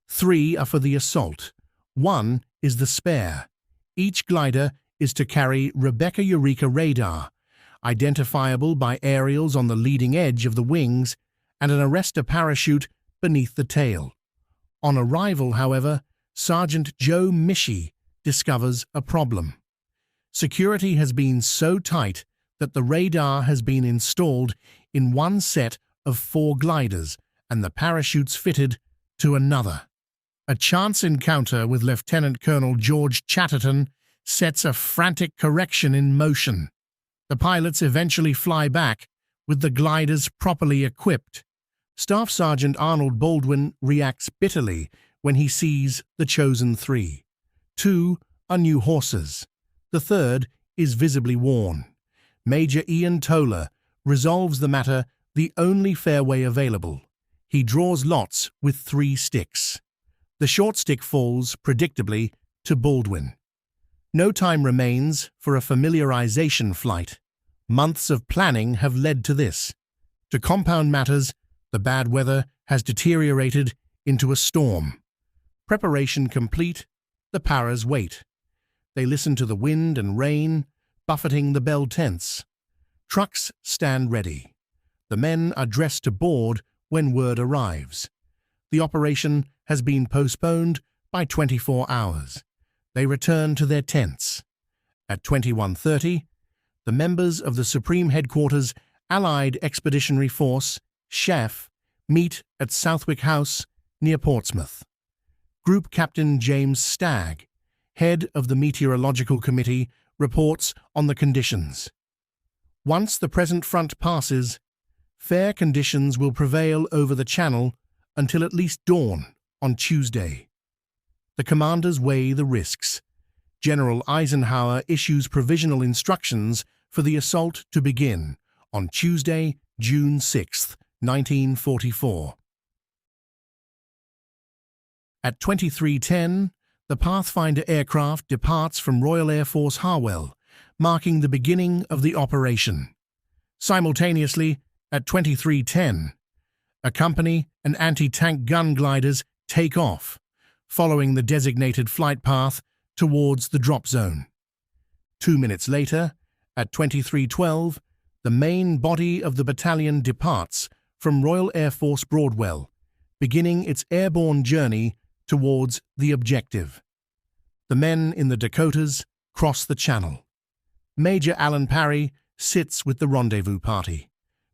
[SPEAKER 6] 3 are for the assault. 1 is the spare. Each glider is to carry Rebecca-Eureka radar, identifiable by aerials on the leading edge of the wings and an arrestor parachute beneath the tail. On arrival, however, Sergeant Joe Michie discovers a problem. Security has been so tight that the radar has been installed in one set of 4 gliders and the parachutes fitted to another. A chance encounter with Lieutenant-Colonel George Chatterton sets a frantic correction in motion. The pilots eventually fly back with the gliders properly equipped. Staff Sergeant Arnold Baldwin reacts bitterly when he sees the chosen 3. 2 are new horses. The third is visibly worn. Major Ian Toller resolves the matter the only fair way available. He draws lots with 3 sticks. The short stick falls, predictably, to Baldwin. No time remains for a familiarization flight. Months of planning have led to this. To compound matters, the bad weather has deteriorated into a storm. Preparation complete, the paras wait. They listen to the wind and rain, buffeting the bell tents. Trucks stand ready. The men are dressed to board when word arrives. The operation has been postponed by 24 hours. They return to their tents. At 21:30, the members of the Supreme Headquarters Allied Expeditionary Force, SHAF, meet at Southwick House near Portsmouth. Group Captain James Stagg, head of the Meteorological Committee, reports on the conditions. Once the present front passes, fair conditions will prevail over the Channel until at least dawn on Tuesday. The commanders weigh the risks. General Eisenhower issues provisional instructions for the assault to begin on Tuesday, June 6, 1944. At 23:10, the Pathfinder aircraft departs from Royal Air Force Harwell, marking the beginning of the operation. Simultaneously, at 23:10, a company and anti-tank gun gliders take off, following the designated flight path towards the drop zone. 2 minutes later, at 23:12, the main body of the battalion departs from Royal Air Force Broadwell, beginning its airborne journey towards the objective. The men in the Dakotas cross the Channel. Major Alan Parry sits with the rendezvous party.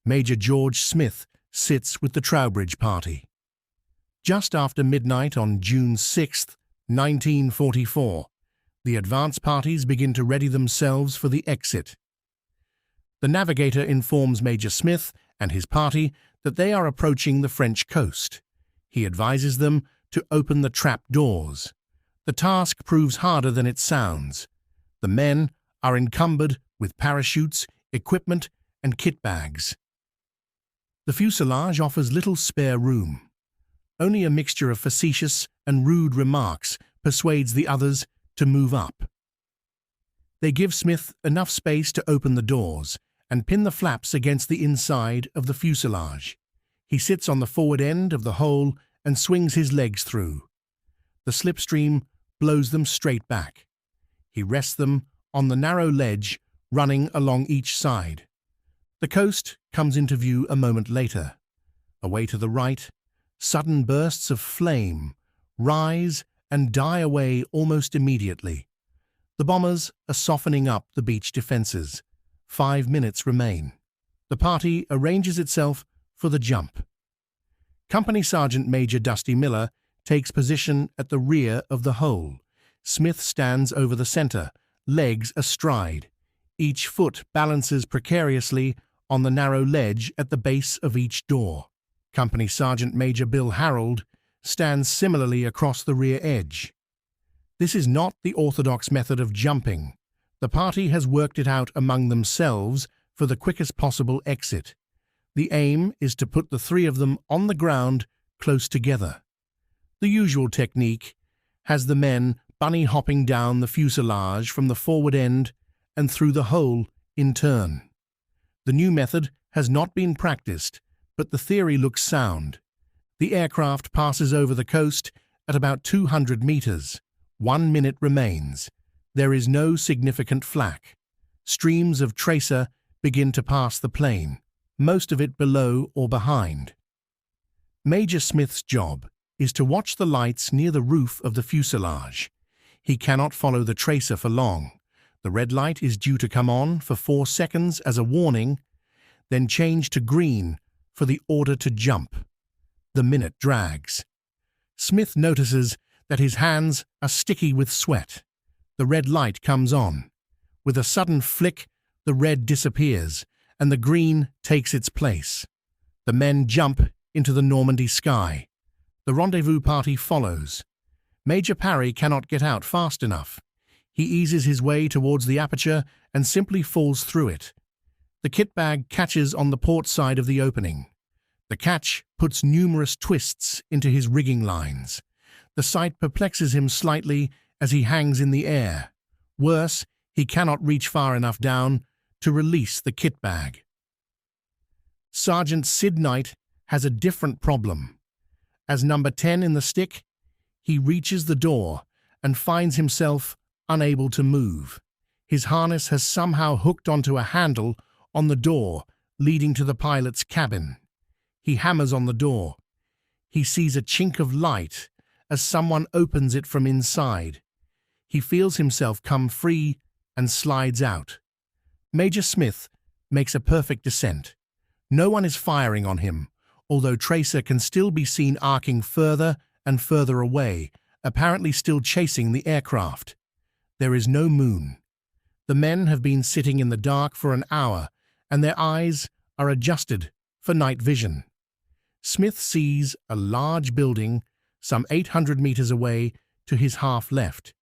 [SPEAKER 6] Major George Smith sits with the Trowbridge party. Just after midnight on June 6, 1944, the advance parties begin to ready themselves for the exit. The navigator informs Major Smith and his party that they are approaching the French coast. He advises them to open the trap doors. The task proves harder than it sounds. The men are encumbered with parachutes, equipment, and kit bags. The fuselage offers little spare room. Only a mixture of facetious and rude remarks persuades the others to move up. They give Smith enough space to open the doors and pin the flaps against the inside of the fuselage. He sits on the forward end of the hole and swings his legs through. The slipstream blows them straight back. He rests them on the narrow ledge running along each side. The coast comes into view a moment later. Away to the right, sudden bursts of flame rise and die away almost immediately. The bombers are softening up the beach defenses. 5 minutes remain. The party arranges itself for the jump. Company Sergeant Major Dusty Miller takes position at the rear of the hole. Smith stands over the center, legs astride. Each foot balances precariously on the narrow ledge at the base of each door. Company Sergeant Major Bill Harold stands similarly across the rear edge. This is not the orthodox method of jumping. The party has worked it out among themselves for the quickest possible exit. The aim is to put the three of them on the ground close together. The usual technique has the men bunny hopping down the fuselage from the forward end and through the hole in turn. The new method has not been practiced, but the theory looks sound. The aircraft passes over the coast at about 200 meters. 1 minute remains. There is no significant flak. Streams of tracer begin to pass the plane, most of it below or behind. Major Smith's job is to watch the lights near the roof of the fuselage. He cannot follow the tracer for long. The red light is due to come on for 4 seconds as a warning, then change to green for the order to jump. The minute drags. Smith notices that his hands are sticky with sweat. The red light comes on. With a sudden flick, the red disappears, and the green takes its place. The men jump into the Normandy sky. The rendezvous party follows. Major Parry cannot get out fast enough. He eases his way towards the aperture and simply falls through it. The kit bag catches on the port side of the opening. The catch puts numerous twists into his rigging lines. The sight perplexes him slightly as he hangs in the air. Worse, he cannot reach far enough down to release the kit bag. Sergeant Sid Knight has a different problem. As number 10 in the stick, he reaches the door and finds himself unable to move. His harness has somehow hooked onto a handle on the door leading to the pilot's cabin. He hammers on the door. He sees a chink of light as someone opens it from inside. He feels himself come free and slides out. Major Smith makes a perfect descent. No one is firing on him, although tracer can still be seen arcing further and further away, apparently still chasing the aircraft. There is no moon. The men have been sitting in the dark for an hour, and their eyes are adjusted for night vision. Smith sees a large building some 800 meters away to his half left.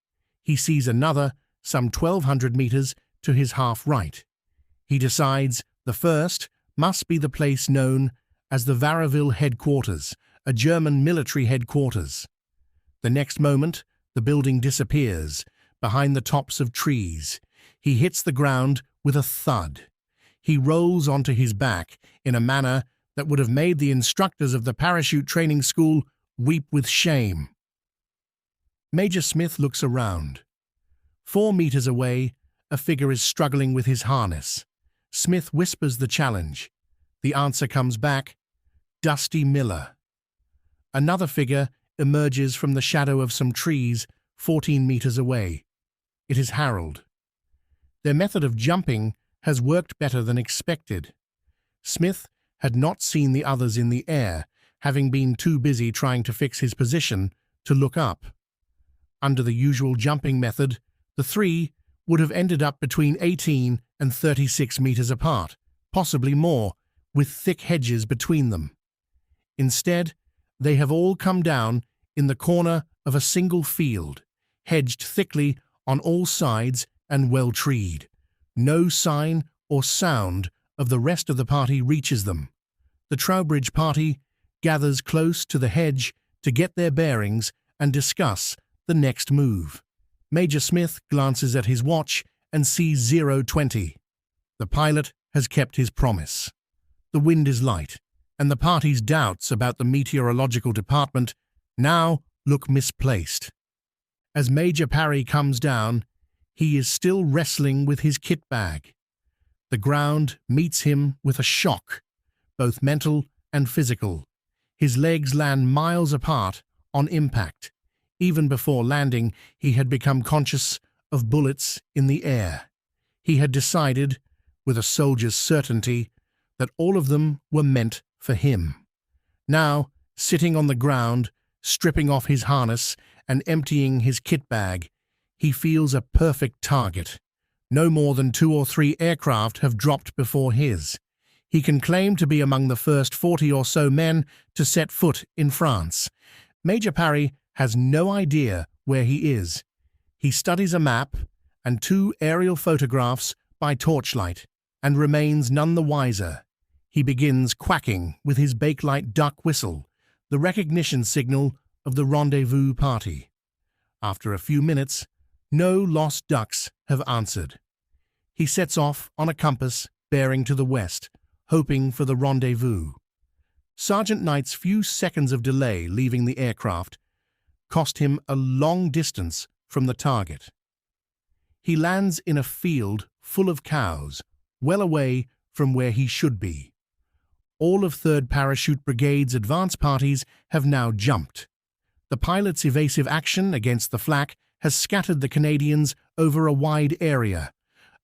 [SPEAKER 6] He sees another some 1,200 meters to his half right. He decides the first must be the place known as the Varaville headquarters, a German military headquarters. The next moment, the building disappears behind the tops of trees. He hits the ground with a thud. He rolls onto his back in a manner that would have made the instructors of the parachute training school weep with shame. Major Smith looks around. 4 meters away, a figure is struggling with his harness. Smith whispers the challenge. The answer comes back, Dusty Miller. Another figure emerges from the shadow of some trees 14 meters away. It is Harold. Their method of jumping has worked better than expected. Smith had not seen the others in the air, having been too busy trying to fix his position to look up. Under the usual jumping method, the three would have ended up between 18 and 36 meters apart, possibly more, with thick hedges between them. Instead, they have all come down in the corner of a single field, hedged thickly on all sides and well-treed. No sign or sound of the rest of the party reaches them. The Trowbridge party gathers close to the hedge to get their bearings and discuss the next move. Major Smith glances at his watch and sees 0:20. The pilot has kept his promise. The wind is light, and the party's doubts about the meteorological department now look misplaced. As Major Parry comes down, he is still wrestling with his kit bag. The ground meets him with a shock, both mental and physical. His legs land miles apart on impact. Even before landing, he had become conscious of bullets in the air. He had decided, with a soldier's certainty, that all of them were meant for him. Now, sitting on the ground, stripping off his harness and emptying his kit bag, he feels a perfect target. No more than 2 or 3 aircraft have dropped before his. He can claim to be among the first 40 or so men to set foot in France. Major Parry has no idea where he is. He studies a map and 2 aerial photographs by torchlight and remains none the wiser. He begins quacking with his bakelite duck whistle, the recognition signal of the rendezvous party. After a few minutes, no lost ducks have answered. He sets off on a compass bearing to the west, hoping for the rendezvous. Sergeant Knight's few seconds of delay leaving the aircraft cost him a long distance from the target. He lands in a field full of cows, well away from where he should be. All of 3rd Parachute Brigade's advance parties have now jumped. The pilot's evasive action against the flak has scattered the Canadians over a wide area.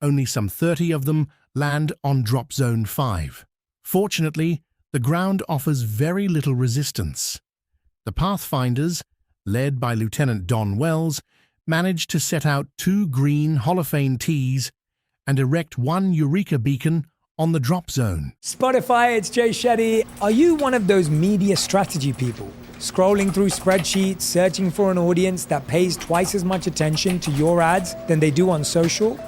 [SPEAKER 6] Only some 30 of them land on Drop Zone 5. Fortunately, the ground offers very little resistance. The Pathfinders, led by Lieutenant Don Wells, managed to set out 2 green holophane Ts and erect 1 Eureka beacon on the drop zone.
[SPEAKER 10] Spotify, it's Jay Shetty. Are you one of those media strategy people? Scrolling through spreadsheets, searching for an audience that pays twice as much attention to your ads than they do on social?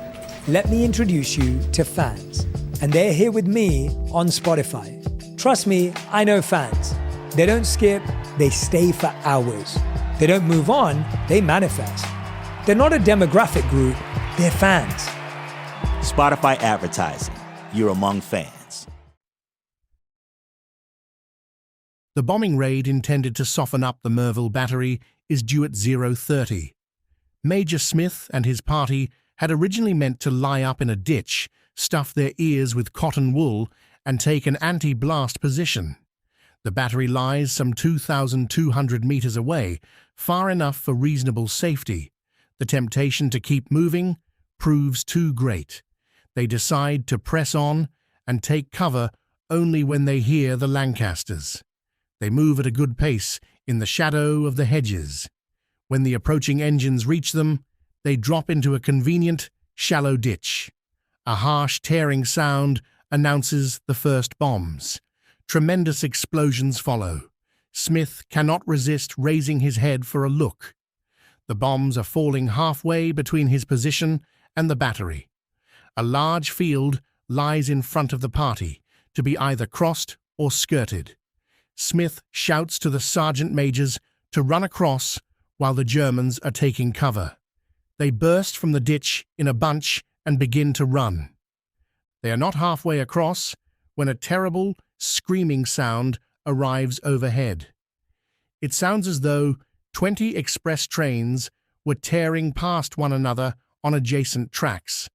[SPEAKER 10] Let me introduce you to Fans. And they're here with me on Spotify. Trust me, I know Fans. They don't skip, they stay for hours. They don't move on, they manifest. They're not a demographic group, they're fans.
[SPEAKER 11] Spotify advertising. You're among fans.
[SPEAKER 6] The bombing raid intended to soften up the Merville Battery is due at 0:30. Major Smith and his party had originally meant to lie up in a ditch, stuff their ears with cotton wool, and take an anti-blast position. The battery lies some 2,200 meters away, far enough for reasonable safety. The temptation to keep moving proves too great. They decide to press on and take cover only when they hear the Lancasters. They move at a good pace in the shadow of the hedges. When the approaching engines reach them, they drop into a convenient, shallow ditch. A harsh, tearing sound announces the first bombs. Tremendous explosions follow. Smith cannot resist raising his head for a look. The bombs are falling halfway between his position and the battery. A large field lies in front of the party, to be either crossed or skirted. Smith shouts to the sergeant majors to run across while the Germans are taking cover. They burst from the ditch in a bunch and begin to run. They are not halfway across when a terrible, screaming sound arrives overhead. It sounds as though 20 express trains were tearing past one another on adjacent tracks.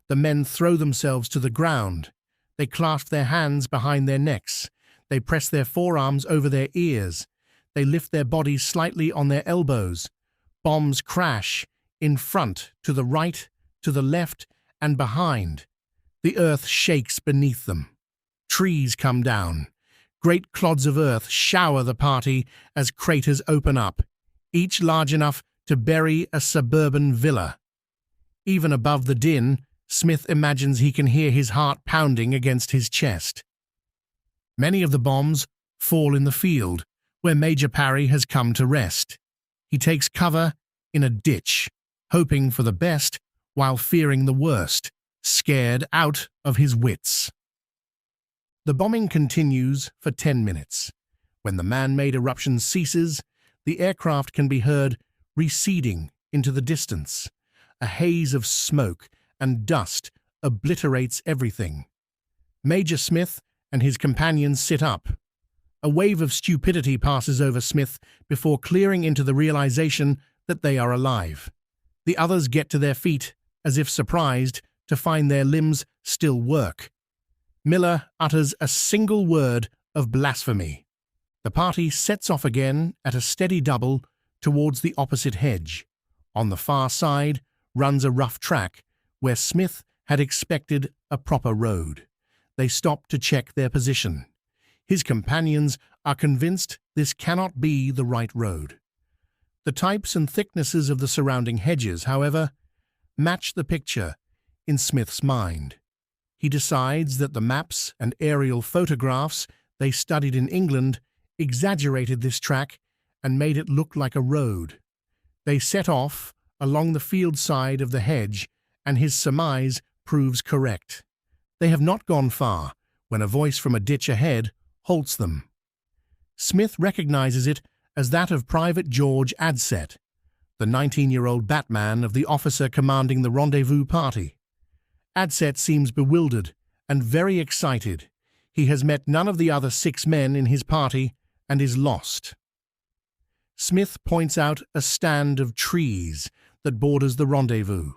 [SPEAKER 6] The men throw themselves to the ground. They clasp their hands behind their necks. They press their forearms over their ears. They lift their bodies slightly on their elbows. Bombs crash in front, to the right, to the left, and behind. The earth shakes beneath them. Trees come down. Great clods of earth shower the party as craters open up, each large enough to bury a suburban villa. Even above the din, Smith imagines he can hear his heart pounding against his chest. Many of the bombs fall in the field, where Major Parry has come to rest. He takes cover in a ditch, hoping for the best while fearing the worst, scared out of his wits. The bombing continues for 10 minutes. When the man-made eruption ceases, the aircraft can be heard receding into the distance. A haze of smoke and dust obliterates everything. Major Smith and his companions sit up. A wave of stupidity passes over Smith before clearing into the realization that they are alive. The others get to their feet, as if surprised, to find their limbs still work. Miller utters a single word of blasphemy. The party sets off again at a steady double towards the opposite hedge. On the far side runs a rough track where Smith had expected a proper road. They stop to check their position. His companions are convinced this cannot be the right road. The types and thicknesses of the surrounding hedges, however, match the picture in Smith's mind. He decides that the maps and aerial photographs they studied in England exaggerated this track and made it look like a road. They set off along the field side of the hedge, and his surmise proves correct. They have not gone far when a voice from a ditch ahead halts them. Smith recognizes it as that of Private George Adset, the 19-year-old Batman of the officer commanding the rendezvous party. Adset seems bewildered and very excited. He has met none of the other 6 men in his party and is lost. Smith points out a stand of trees that borders the rendezvous.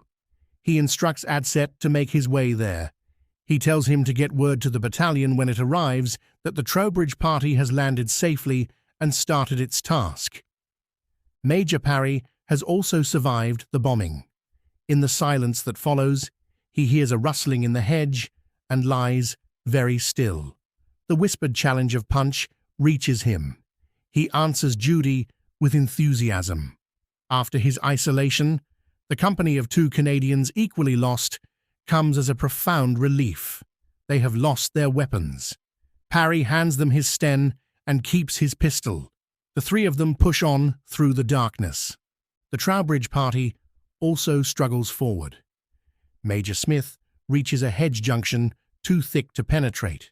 [SPEAKER 6] He instructs Adset to make his way there. He tells him to get word to the battalion when it arrives that the Trowbridge party has landed safely and started its task. Major Parry has also survived the bombing. In the silence that follows, he hears a rustling in the hedge and lies very still. The whispered challenge of Punch reaches him. He answers Judy with enthusiasm. After his isolation, the company of 2 Canadians equally lost comes as a profound relief. They have lost their weapons. Parry hands them his Sten and keeps his pistol. The 3 of them push on through the darkness. The Trowbridge party also struggles forward. Major Smith reaches a hedge junction too thick to penetrate.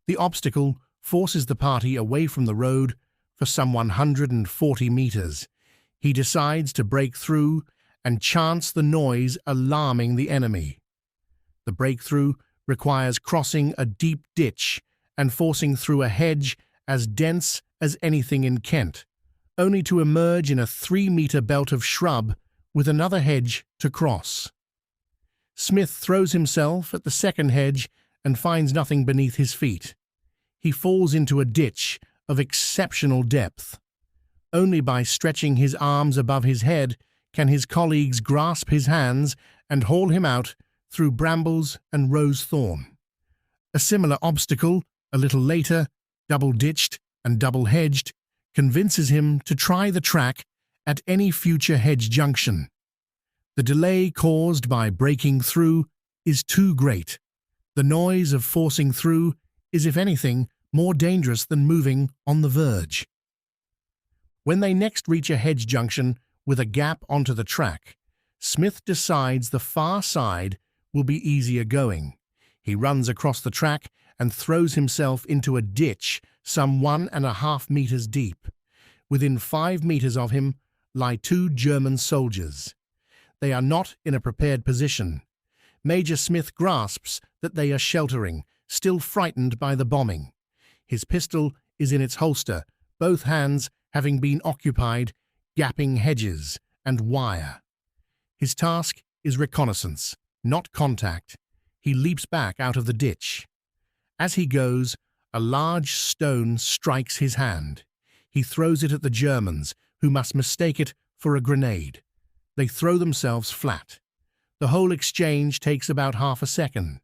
[SPEAKER 6] The obstacle forces the party away from the road for some 140 meters. He decides to break through and chants the noise alarming the enemy. The breakthrough requires crossing a deep ditch and forcing through a hedge as dense as anything in Kent, only to emerge in a 3-meter belt of shrub with another hedge to cross. Smith throws himself at the second hedge and finds nothing beneath his feet. He falls into a ditch of exceptional depth. Only by stretching his arms above his head can his colleagues grasp his hands and haul him out through brambles and rose thorn. A similar obstacle, a little later, double-ditched and double-hedged, convinces him to try the track at any future hedge junction. The delay caused by breaking through is too great. The noise of forcing through is, if anything, more dangerous than moving on the verge. When they next reach a hedge junction with a gap onto the track, Smith decides the far side will be easier going. He runs across the track and throws himself into a ditch some 1.5 meters deep. Within 5 meters of him lie 2 German soldiers. They are not in a prepared position. Major Smith grasps that they are sheltering, still frightened by the bombing. His pistol is in its holster, both hands having been occupied gapping hedges and wire. His task is reconnaissance, not contact. He leaps back out of the ditch. As he goes, a large stone strikes his hand. He throws it at the Germans, who must mistake it for a grenade. They throw themselves flat. The whole exchange takes about half a second.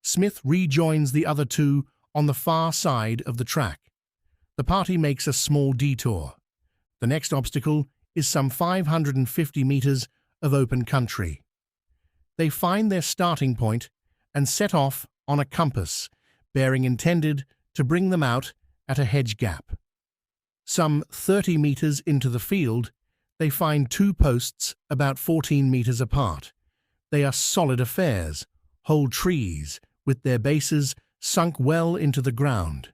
[SPEAKER 6] Smith rejoins the other 2 on the far side of the track. The party makes a small detour. The next obstacle is some 550 meters of open country. They find their starting point and set off on a compass, bearing intended to bring them out at a hedge gap. Some 30 meters into the field, they find 2 posts about 14 meters apart. They are solid affairs, whole trees, with their bases sunk well into the ground.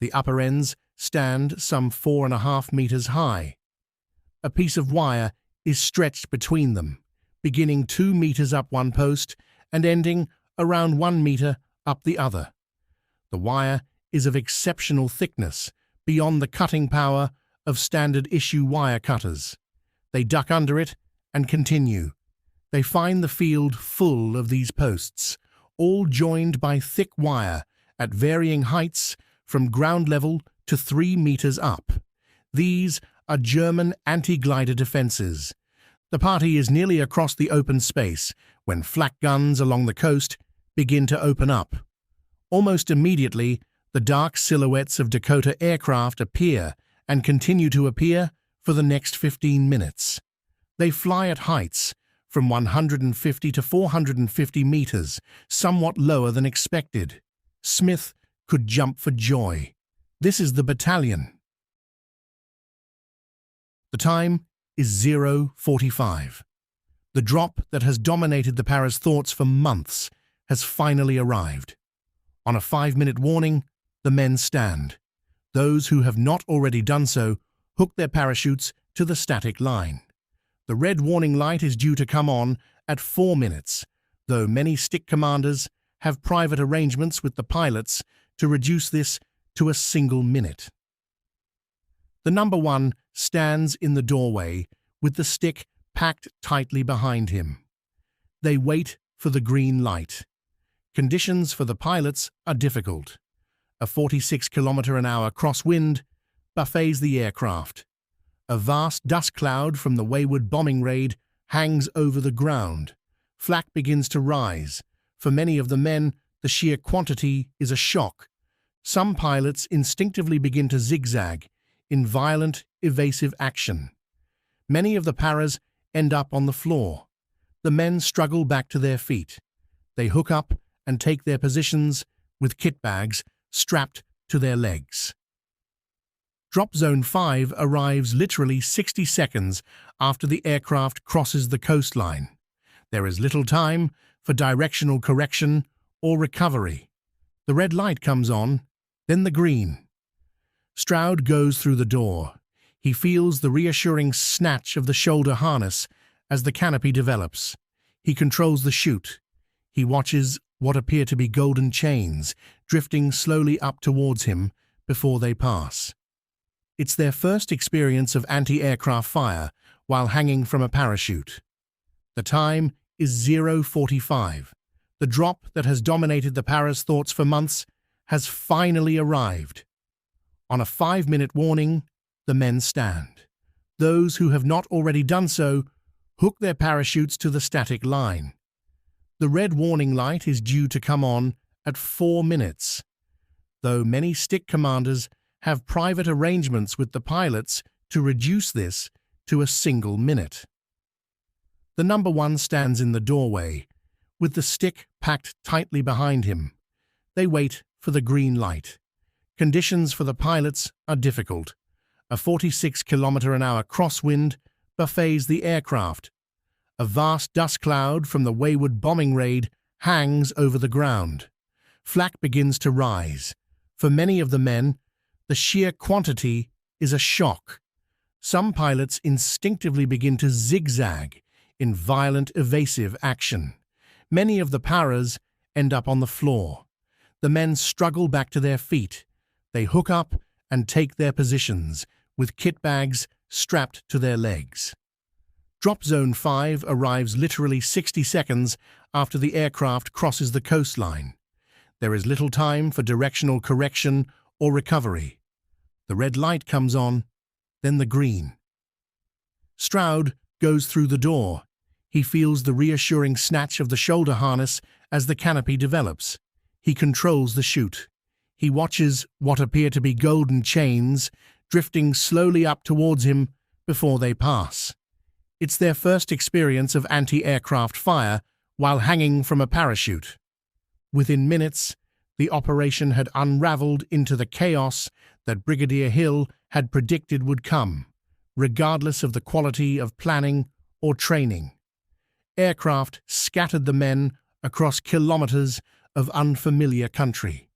[SPEAKER 6] The upper ends stand some 4.5 meters high. A piece of wire is stretched between them, beginning 2 meters up one post and ending around 1 meter up the other. The wire is of exceptional thickness, beyond the cutting power of standard issue wire cutters. They duck under it and continue. They find the field full of these posts, all joined by thick wire at varying heights from ground level to 3 meters up. These are German anti-glider defenses. The party is nearly across the open space when flak guns along the coast begin to open up. Almost immediately, the dark silhouettes of Dakota aircraft appear and continue to appear for the next 15 minutes. They fly at heights from 150 to 450 meters, somewhat lower than expected. Smith could jump for joy. This is the battalion. The time is 0:45. The drop that has dominated the para's thoughts for months has finally arrived. On a 5-minute warning, the men stand. Those who have not already done so hook their parachutes to the static line. The red warning light is due to come on at 4 minutes, though many stick commanders have private arrangements with the pilots to reduce this to a single minute. The number one stands in the doorway with the stick packed tightly behind him. They wait for the green light. Conditions for the pilots are difficult. A 46-kilometer-an-hour crosswind buffets the aircraft. A vast dust cloud from the wayward bombing raid hangs over the ground. Flak begins to rise. For many of the men, the sheer quantity is a shock. Some pilots instinctively begin to zigzag in violent, evasive action. Many of the paras end up on the floor. The men struggle back to their feet. They hook up and take their positions with kit bags strapped to their legs. Drop Zone 5 arrives literally 60 seconds after the aircraft crosses the coastline. There is little time for directional correction or recovery. The red light comes on, then the green. Stroud goes through the door. He feels the reassuring snatch of the shoulder harness as the canopy develops. He controls the chute. He watches what appear to be golden chains drifting slowly up towards him before they pass. It's their first experience of anti-aircraft fire while hanging from a parachute. The time is 0:45. The drop that has dominated the para's thoughts for months has finally arrived. On a 5-minute warning, the men stand. Those who have not already done so hook their parachutes to the static line. The red warning light is due to come on at 4 minutes. Though many stick commanders have private arrangements with the pilots to reduce this to a single minute. The number one stands in the doorway, with the stick packed tightly behind him. They wait for the green light. Conditions for the pilots are difficult. A 46-kilometer-an-hour crosswind buffets the aircraft. A vast dust cloud from the wayward bombing raid hangs over the ground. Flak begins to rise. For many of the men, the sheer quantity is a shock. Some pilots instinctively begin to zigzag in violent, evasive action. Many of the paras end up on the floor. The men struggle back to their feet. They hook up and take their positions, with kit bags strapped to their legs. Drop Zone 5 arrives literally 60 seconds after the aircraft crosses the coastline. There is little time for directional correction or recovery. The red light comes on, then the green. Stroud goes through the door. He feels the reassuring snatch of the shoulder harness as the canopy develops. He controls the chute. He watches what appear to be golden chains drifting slowly up towards him before they pass. It's their first experience of anti-aircraft fire while hanging from a parachute. Within minutes, the operation had unraveled into the chaos that Brigadier Hill had predicted would come, regardless of the quality of planning or training. Aircraft scattered the men across kilometers of unfamiliar country.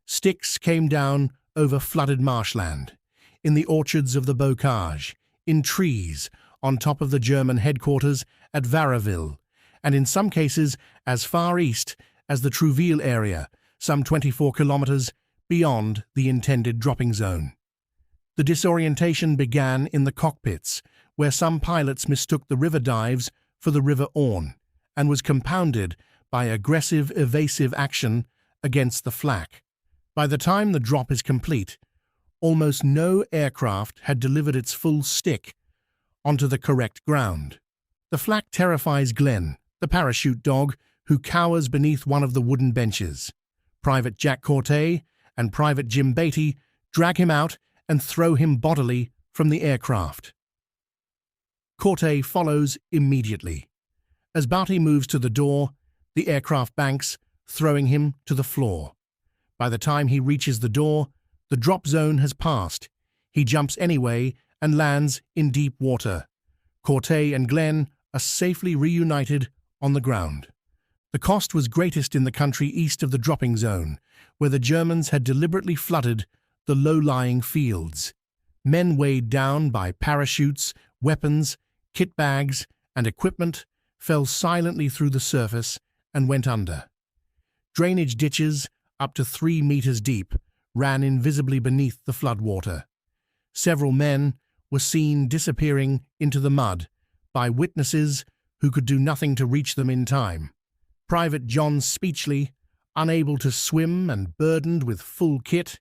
[SPEAKER 6] Sticks came down over flooded marshland, in the orchards of the bocage, in trees, on top of the German headquarters at Varaville, and in some cases as far east as the Trouville area, some 24 kilometers beyond the intended dropping zone. The disorientation began in the cockpits, where some pilots mistook the river dives for the River Orne and was compounded by aggressive evasive action against the flak. By the time the drop is complete, almost no aircraft had delivered its full stick onto the correct ground. The flak terrifies Glenn, the parachute dog, who cowers beneath one of the wooden benches. Private Jack Cortay and Private Jim Beatty drag him out and throw him bodily from the aircraft. Cortay follows immediately. As Beatty moves to the door, the aircraft banks, throwing him to the floor. By the time he reaches the door, the drop zone has passed. He jumps anyway and lands in deep water. Cortay and Glenn are safely reunited on the ground. The cost was greatest in the country east of the dropping zone, where the Germans had deliberately flooded the low-lying fields. Men weighed down by parachutes, weapons, kit bags, and equipment fell silently through the surface and went under. Drainage ditches, up to 3 meters deep, ran invisibly beneath the floodwater. Several men were seen disappearing into the mud by witnesses who could do nothing to reach them in time. Private John Speechley, unable to swim and burdened with full kit,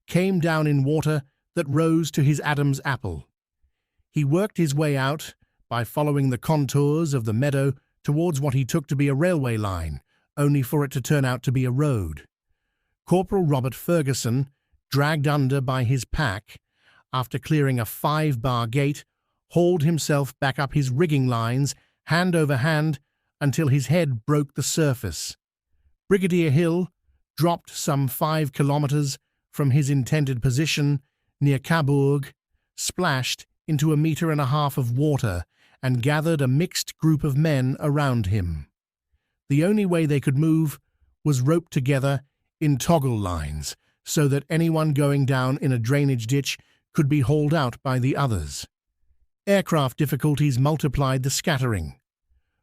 [SPEAKER 6] came down in water that rose to his Adam's apple. He worked his way out by following the contours of the meadow towards what he took to be a railway line, only for it to turn out to be a road. Corporal Robert Ferguson, dragged under by his pack, after clearing a 5-bar gate, hauled himself back up his rigging lines, hand over hand, until his head broke the surface. Brigadier Hill dropped some 5 kilometers from his intended position near Cabourg, splashed into 1.5 meters of water, and gathered a mixed group of men around him. The only way they could move was roped together in toggle lines, so that anyone going down in a drainage ditch could be hauled out by the others. Aircraft difficulties multiplied the scattering.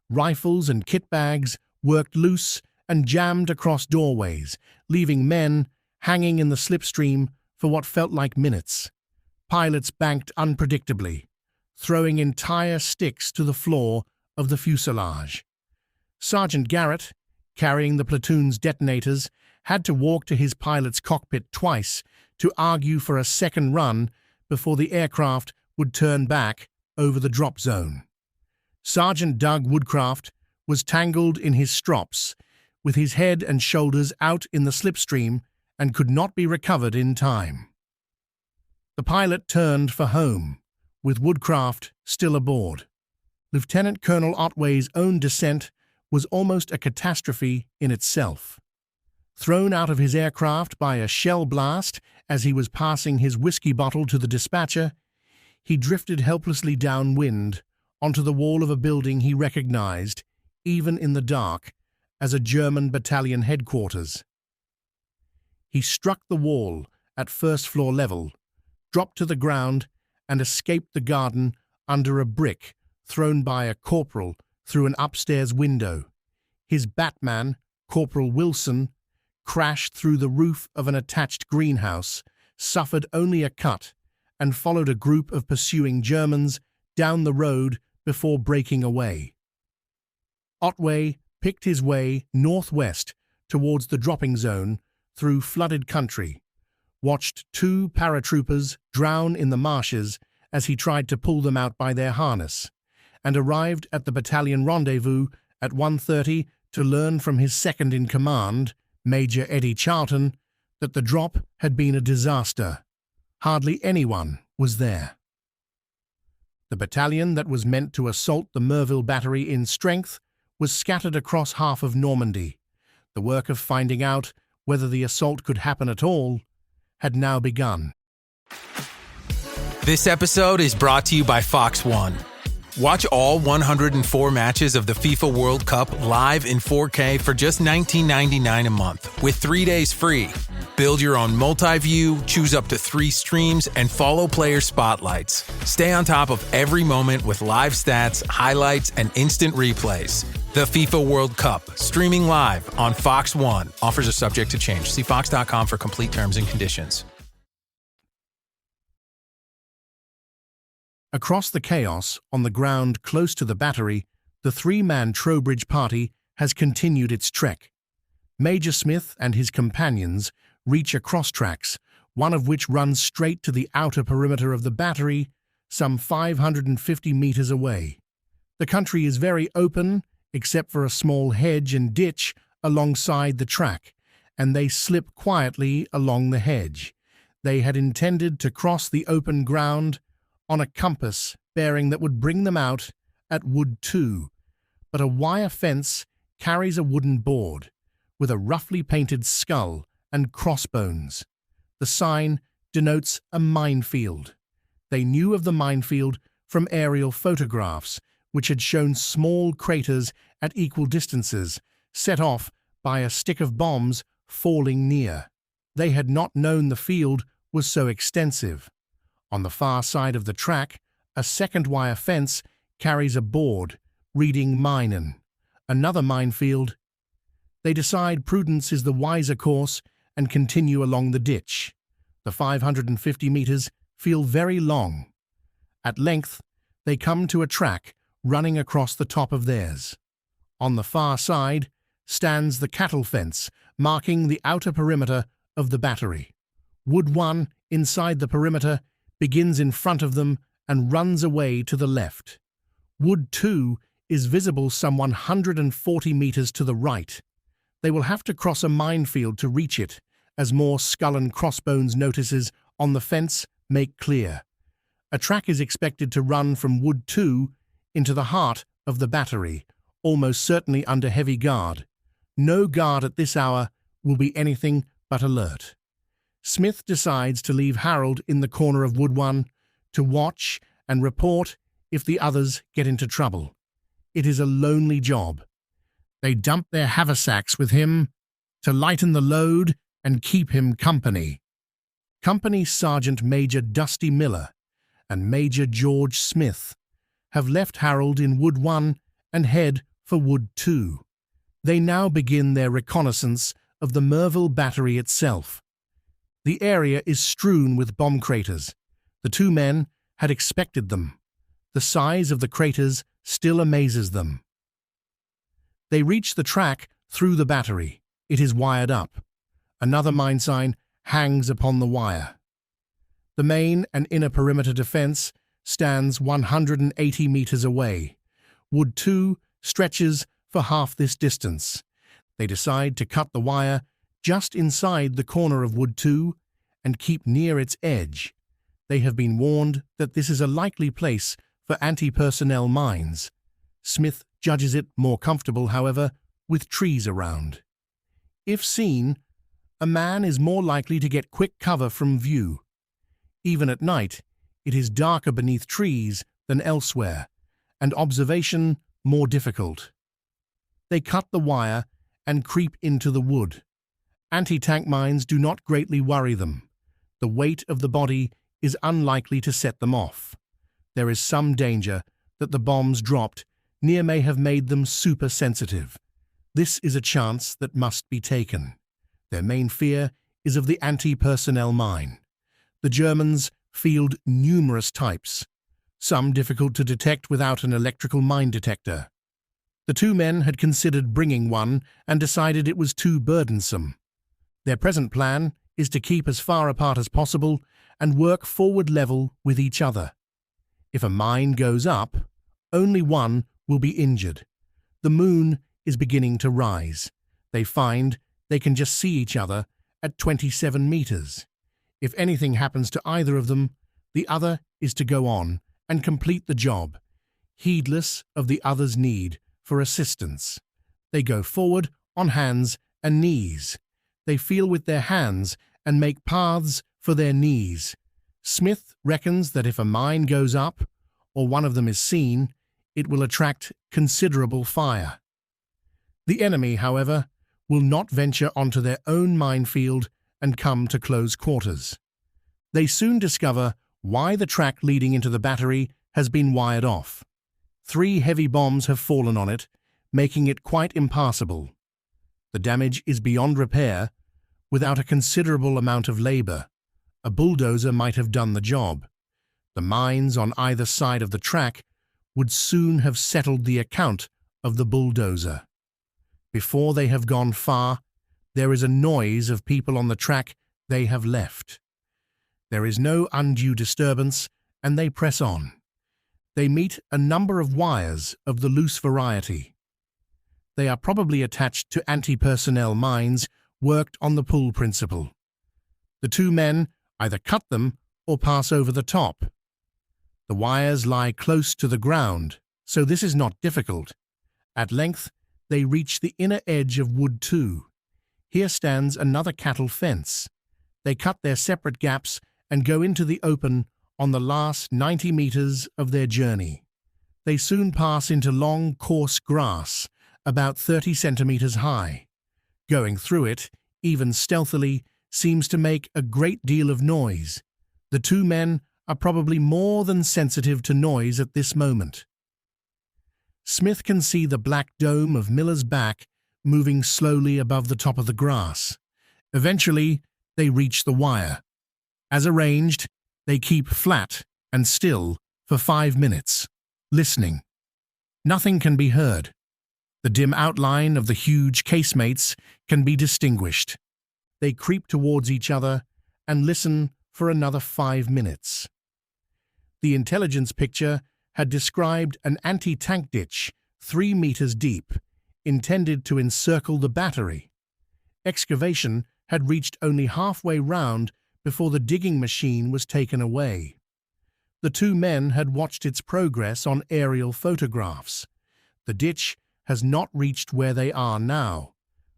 [SPEAKER 6] Rifles and kit bags worked loose and jammed across doorways, leaving men hanging in the slipstream for what felt like minutes. Pilots banked unpredictably, throwing entire sticks to the floor of the fuselage. Sergeant Garrett, carrying the platoon's detonators, had to walk to his pilot's cockpit twice to argue for a second run before the aircraft would turn back over the drop zone. Sergeant Doug Woodcraft was tangled in his strops, with his head and shoulders out in the slipstream, and could not be recovered in time. The pilot turned for home, with Woodcraft still aboard. Lieutenant-Colonel Otway's own descent was almost a catastrophe in itself. Thrown out of his aircraft by a shell blast as he was passing his whiskey bottle to the dispatcher, he drifted helplessly downwind onto the wall of a building he recognized, even in the dark, as a German battalion headquarters. He struck the wall at first-floor level, dropped to the ground, and escaped the garden under a brick thrown by a corporal through an upstairs window. His Batman, Corporal Wilson, crashed through the roof of an attached greenhouse, suffered only a cut, and followed a group of pursuing Germans down the road before breaking away. Otway picked his way northwest towards the dropping zone through flooded country, watched 2 paratroopers drown in the marshes as he tried to pull them out by their harness, and arrived at the battalion rendezvous at 1:30 to learn from his second-in-command, Major Eddie Charlton, that the drop had been a disaster. Hardly anyone was there. The battalion that was meant to assault the Merville Battery in strength was scattered across half of Normandy. The work of finding out whether the assault could happen at all had now begun.
[SPEAKER 12] This episode is brought to you by Fox One. Watch all 104 matches of the FIFA World Cup live in 4K for just $19.99 a month, with 3 days free. Build your own multi-view, choose up to 3 streams, and follow player spotlights. Stay on top of every moment with live stats, highlights, and instant replays. The FIFA World Cup, streaming live on Fox One. Offers are subject to change. See fox.com for complete terms and conditions.
[SPEAKER 6] Across the chaos, on the ground close to the battery, The three-man Trowbridge party has continued its trek. Major Smith and his companions reach a cross-tracks, one of which runs straight to the outer perimeter of the battery, some 550 meters away. The country is very open, except for a small hedge and ditch alongside the track, and they slip quietly along the hedge. They had intended to cross the open ground on a compass bearing that would bring them out at Wood 2, but a wire fence carries a wooden board with a roughly painted skull and crossbones. The sign denotes a minefield. They knew of the minefield from aerial photographs, which had shown small craters at equal distances, set off by a stick of bombs falling near. They had not known the field was so extensive. On the far side of the track, a second wire fence carries a board reading Minen, another minefield. They decide prudence is the wiser course and continue along the ditch. The 550 meters feel very long. At length, they come to a track running across the top of theirs. On the far side stands the cattle fence, marking the outer perimeter of the battery. Wood 1, inside the perimeter, begins in front of them and runs away to the left. Wood 2 is visible some 140 meters to the right. They will have to cross a minefield to reach it, as more skull and crossbones notices on the fence make clear. A track is expected to run from Wood 2 into the heart of the battery, almost certainly under heavy guard. No guard at this hour will be anything but alert. Smith decides to leave Harold in the corner of Wood 1 to watch and report if the others get into trouble. It is a lonely job. They dump their haversacks with him to lighten the load and keep him company. Company Sergeant Major Dusty Miller and Major George Smith have left Harold in Wood 1 and head for Wood 2. They now begin their reconnaissance of the Merville Battery itself. The area is strewn with bomb craters. The two men had expected them. The size of the craters still amazes them. They reach the track through the battery. It is wired up. Another mine sign hangs upon the wire. The main and inner perimeter defense stands 180 meters away. Wood 2 stretches for half this distance. They decide to cut the wire just inside the corner of Wood 2 and keep near its edge. They have been warned that this is a likely place for anti-personnel mines. Smith judges it more comfortable, however, with trees around. If seen, a man is more likely to get quick cover from view. Even at night, it is darker beneath trees than elsewhere, and observation more difficult. They cut the wire and creep into the wood. Anti-tank mines do not greatly worry them. The weight of the body is unlikely to set them off. There is some danger that the bombs dropped near may have made them super sensitive. This is a chance that must be taken. Their main fear is of the anti-personnel mine. The Germans field numerous types, some difficult to detect without an electrical mine detector. The two men had considered bringing one and decided it was too burdensome. Their present plan is to keep as far apart as possible and work forward level with each other. If a mine goes up, only one will be injured. The moon is beginning to rise. They find they can just see each other at 27 meters. If anything happens to either of them, the other is to go on and complete the job, heedless of the other's need for assistance. They go forward on hands and knees. They feel with their hands and make paths for their knees. Smith reckons that if a mine goes up, or one of them is seen, it will attract considerable fire. The enemy, however, will not venture onto their own minefield and come to close quarters. They soon discover why the track leading into the battery has been wired off. 3 heavy bombs have fallen on it, making it quite impassable. The damage is beyond repair. Without a considerable amount of labor, a bulldozer might have done the job. The mines on either side of the track would soon have settled the account of the bulldozer. Before they have gone far, there is a noise of people on the track they have left. There is no undue disturbance, and they press on. They meet a number of wires of the loose variety. They are probably attached to anti-personnel mines worked on the pull principle. The two men either cut them or pass over the top. The wires lie close to the ground, so this is not difficult. At length, they reach the inner edge of Wood 2. Here stands another cattle fence. They cut their separate gaps and go into the open on the last 90 meters of their journey. They soon pass into long, coarse grass, about 30 centimeters high. Going through it, even stealthily, seems to make a great deal of noise. The two men are probably more than sensitive to noise at this moment. Smith can see the black dome of Miller's back moving slowly above the top of the grass. Eventually, they reach the wire. As arranged, they keep flat and still for 5 minutes, listening. Nothing can be heard. The dim outline of the huge casemates can be distinguished. They creep towards each other and listen for another 5 minutes. The intelligence picture had described an anti-tank ditch 3 meters deep, intended to encircle the battery. Excavation had reached only halfway round before the digging machine was taken away. The two men had watched its progress on aerial photographs. The ditch has not reached where they are now.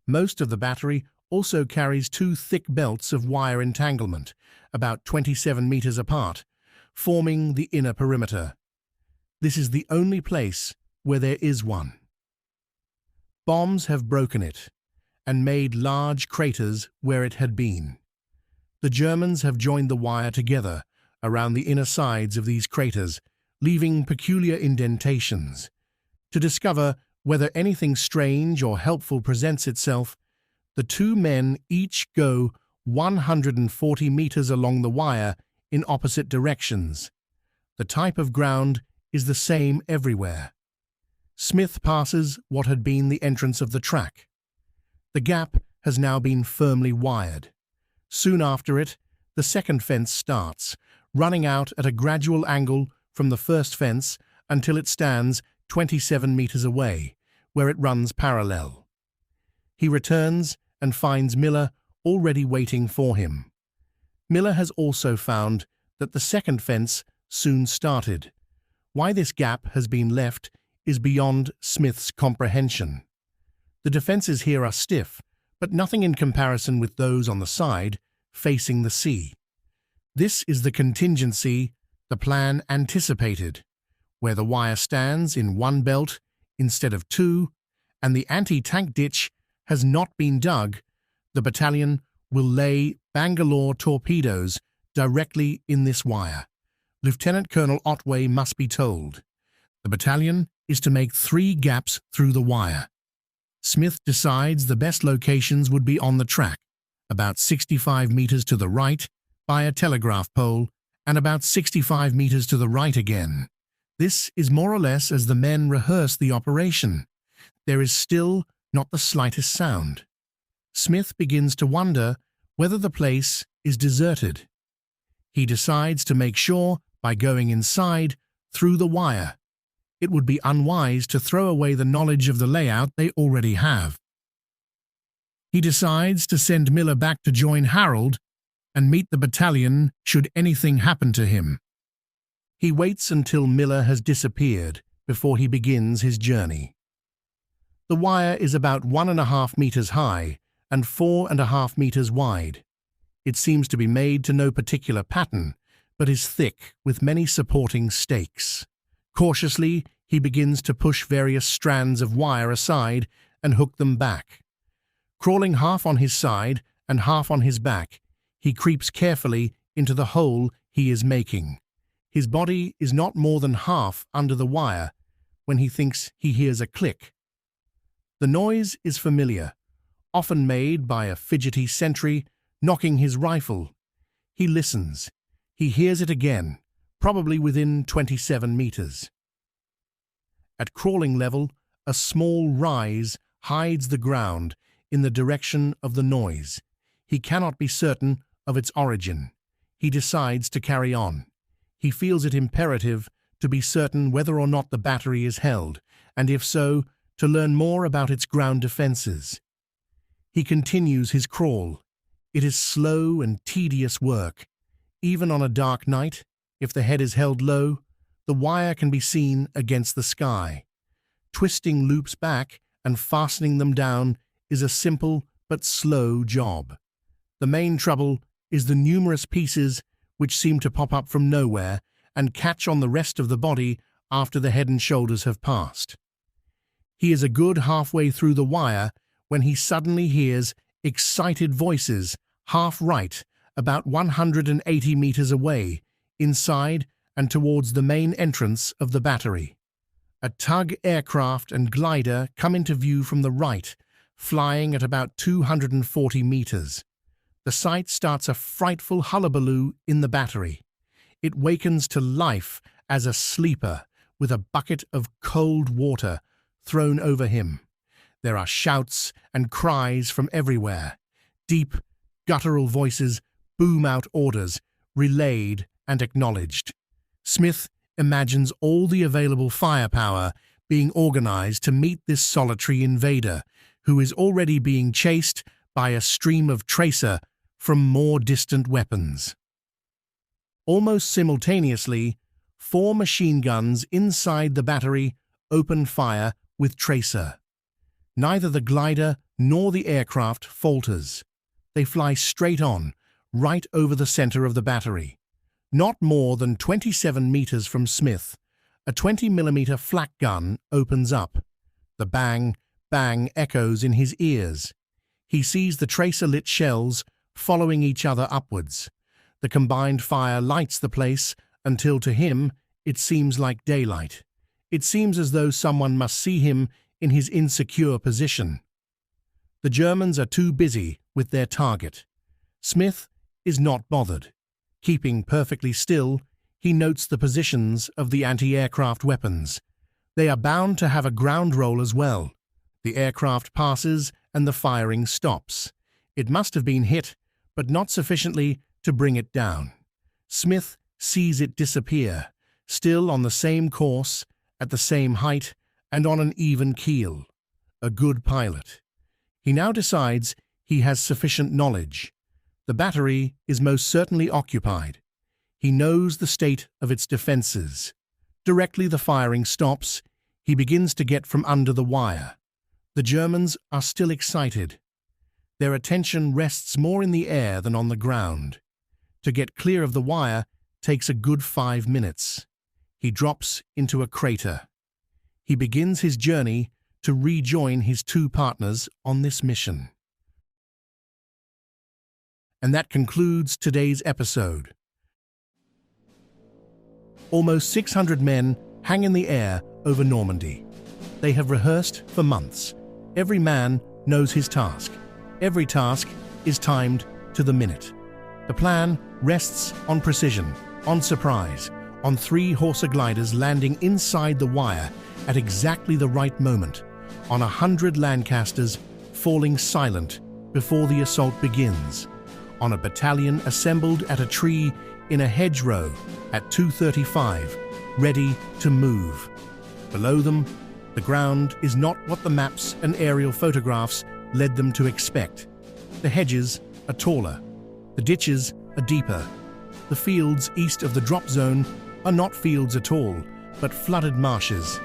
[SPEAKER 6] Most of the battery also carries 2 thick belts of wire entanglement, about 27 meters apart, forming the inner perimeter. This is the only place where there is one. Bombs have broken it and made large craters where it had been. The Germans have joined the wire together around the inner sides of these craters, leaving peculiar indentations. To discover whether anything strange or helpful presents itself, the two men each go 140 meters along the wire in opposite directions. The type of ground is the same everywhere. Smith passes what had been the entrance of the track. The gap has now been firmly wired. Soon after it, the second fence starts, running out at a gradual angle from the first fence until it stands 27 meters away, where it runs parallel. He returns and finds Miller already waiting for him. Miller has also found that the second fence soon started. Why this gap has been left is beyond Smith's comprehension. The defenses here are stiff, but nothing in comparison with those on the side facing the sea. This is the contingency the plan anticipated, where the wire stands in one belt instead of two, and the anti-tank ditch has not been dug. The battalion will lay Bangalore torpedoes directly in this wire. Lieutenant-Colonel Otway must be told. The battalion is to make 3 gaps through the wire. Smith decides the best locations would be on the track, about 65 meters to the right by a telegraph pole and about 65 meters to the right again. This is more or less as the men rehearse the operation. There is still not the slightest sound. Smith begins to wonder whether the place is deserted. He decides to make sure by going inside through the wire. It would be unwise to throw away the knowledge of the layout they already have. He decides to send Miller back to join Harold and meet the battalion should anything happen to him. He waits until Miller has disappeared before he begins his journey. The wire is about 1.5 meters high and 4.5 meters wide. It seems to be made to no particular pattern, but is thick with many supporting stakes. Cautiously, he begins to push various strands of wire aside and hook them back. Crawling half on his side and half on his back, he creeps carefully into the hole he is making. His body is not more than half under the wire when he thinks he hears a click. The noise is familiar, often made by a fidgety sentry knocking his rifle. He listens. He hears it again, probably within 27 meters. At crawling level, a small rise hides the ground in the direction of the noise. He cannot be certain of its origin. He decides to carry on. He feels it imperative to be certain whether or not the battery is held, and if so, to learn more about its ground defenses. He continues his crawl. It is slow and tedious work. Even on a dark night, if the head is held low, the wire can be seen against the sky. Twisting loops back and fastening them down is a simple but slow job. The main trouble is the numerous pieces which seem to pop up from nowhere and catch on the rest of the body after the head and shoulders have passed. He is a good halfway through the wire when he suddenly hears excited voices half right, about 180 meters away, inside and towards the main entrance of the battery. A tug aircraft and glider come into view from the right, flying at about 240 meters. The sight starts a frightful hullabaloo in the battery. It wakens to life as a sleeper with a bucket of cold water thrown over him. There are shouts and cries from everywhere. Deep, guttural voices boom out orders, relayed and acknowledged. Smith imagines all the available firepower being organized to meet this solitary invader, who is already being chased by a stream of tracer from more distant weapons. Almost simultaneously, 4 machine guns inside the battery open fire with tracer. Neither the glider nor the aircraft falters. They fly straight on, right over the center of the battery. Not more than 27 meters from Smith, a 20mm flak gun opens up. The bang, bang echoes in his ears. He sees the tracer-lit shells following each other upwards. The combined fire lights the place until to him it seems like daylight. It seems as though someone must see him in his insecure position. The Germans are too busy with their target. Smith is not bothered. Keeping perfectly still, he notes the positions of the anti-aircraft weapons. They are bound to have a ground roll as well. The aircraft passes and the firing stops. It must have been hit, but not sufficiently to bring it down. Smith sees it disappear, still on the same course, at the same height, and on an even keel. A good pilot. He now decides he has sufficient knowledge. The battery is most certainly occupied. He knows the state of its defenses. Directly the firing stops, he begins to get from under the wire. The Germans are still excited. Their attention rests more in the air than on the ground. To get clear of the wire takes a good 5 minutes. He drops into a crater. He begins his journey to rejoin his 2 partners on this mission. And that concludes today's episode. Almost 600 men hang in the air over Normandy. They have rehearsed for months. Every man knows his task. Every task is timed to the minute. The plan rests on precision, on surprise, on 3 Horsa gliders landing inside the wire at exactly the right moment, on 100 Lancasters falling silent before the assault begins, on a battalion assembled at a tree in a hedgerow at 2:35, ready to move. Below them, the ground is not what the maps and aerial photographs led them to expect. The hedges are taller. The ditches are deeper. The fields east of the drop zone are not fields at all, but flooded marshes.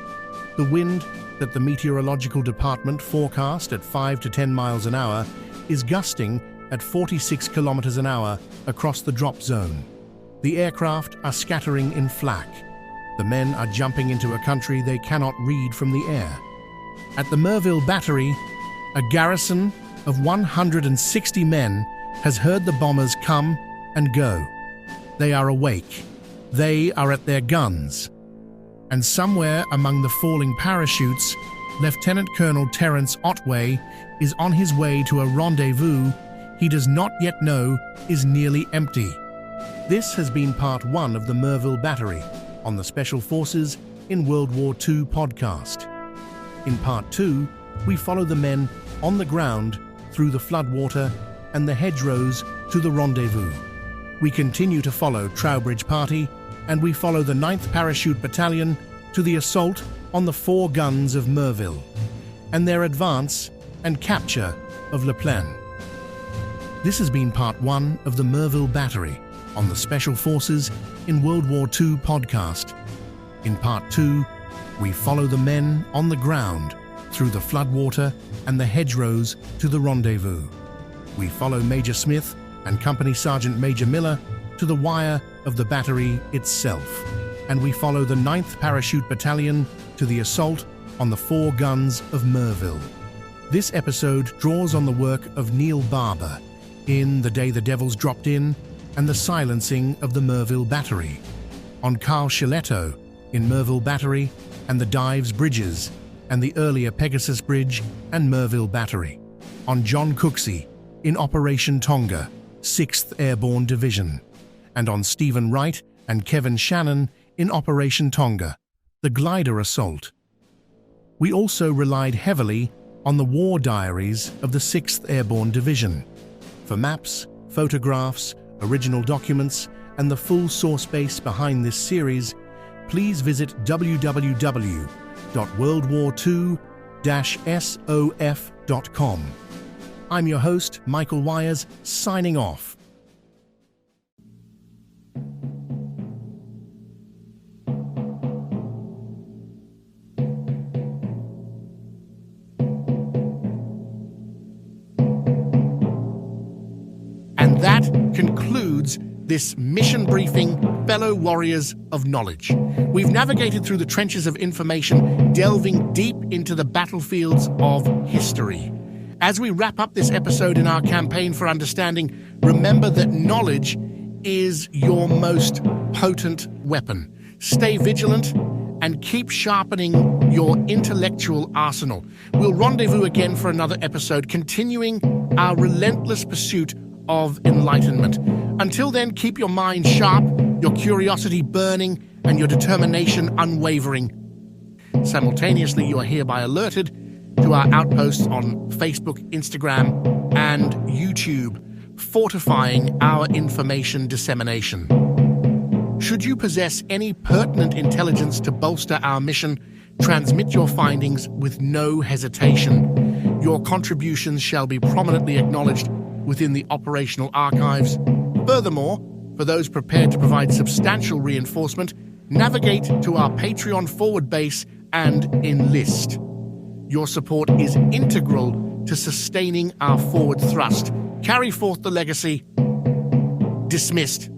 [SPEAKER 6] The wind that the meteorological department forecast at 5 to 10 miles an hour is gusting at 46 kilometers an hour across the drop zone. The aircraft are scattering in flak. The men are jumping into a country they cannot read from the air. At the Merville Battery, a garrison of 160 men has heard the bombers come and go. They are awake. They are at their guns. And somewhere among the falling parachutes, Lieutenant-Colonel Terence Otway is on his way to a rendezvous he does not yet know is nearly empty. This has been part 1 of the Merville Battery on the Special Forces in World War II podcast. In Part 2, we follow the men on the ground through the floodwater and the hedgerows to the rendezvous. We continue to follow Trowbridge Party, and we follow the 9th Parachute Battalion to the assault on the 4 guns of Merville, and their advance and capture of Le Plain. This has been Part 1 of the Merville Battery on the Special Forces in World War II podcast. In Part 2, we follow the men on the ground through the floodwater and the hedgerows to the rendezvous. We follow Major Smith and Company Sergeant Major Miller to the wire of the battery itself, and we follow the 9th Parachute Battalion to the assault on the 4 guns of Merville. This episode draws on the work of Neil Barber in The Day the Devils Dropped In and the silencing of the Merville Battery, on Carl Sciletto in Merville Battery and the Dives Bridges and the earlier Pegasus Bridge and Merville Battery, on John Cooksey in Operation Tonga, 6th Airborne Division, and on Stephen Wright and Kevin Shannon in Operation Tonga, the glider assault. We also relied heavily on the war diaries of the 6th Airborne Division. For maps, photographs, original documents, and the full source base behind this series, please visit www.worldwar2-sof.com. I'm your host, Michael Wyers, signing off. And that concludes this mission briefing, fellow warriors of knowledge. We've navigated through the trenches of information, delving deep into the battlefields of history. As we wrap up this episode in our campaign for understanding, remember that knowledge is your most potent weapon. Stay vigilant and keep sharpening your intellectual arsenal. We'll rendezvous again for another episode, continuing our relentless pursuit of enlightenment. Until then, keep your mind sharp, your curiosity burning, and your determination unwavering. Simultaneously, you are hereby alerted to our outposts on Facebook, Instagram, and YouTube, fortifying our information dissemination. Should you possess any pertinent intelligence to bolster our mission, transmit your findings with no hesitation. Your contributions shall be prominently acknowledged within the operational archives. Furthermore, for those prepared to provide substantial reinforcement, navigate to our Patreon forward base and enlist. Your support is integral to sustaining our forward thrust. Carry forth the legacy. Dismissed.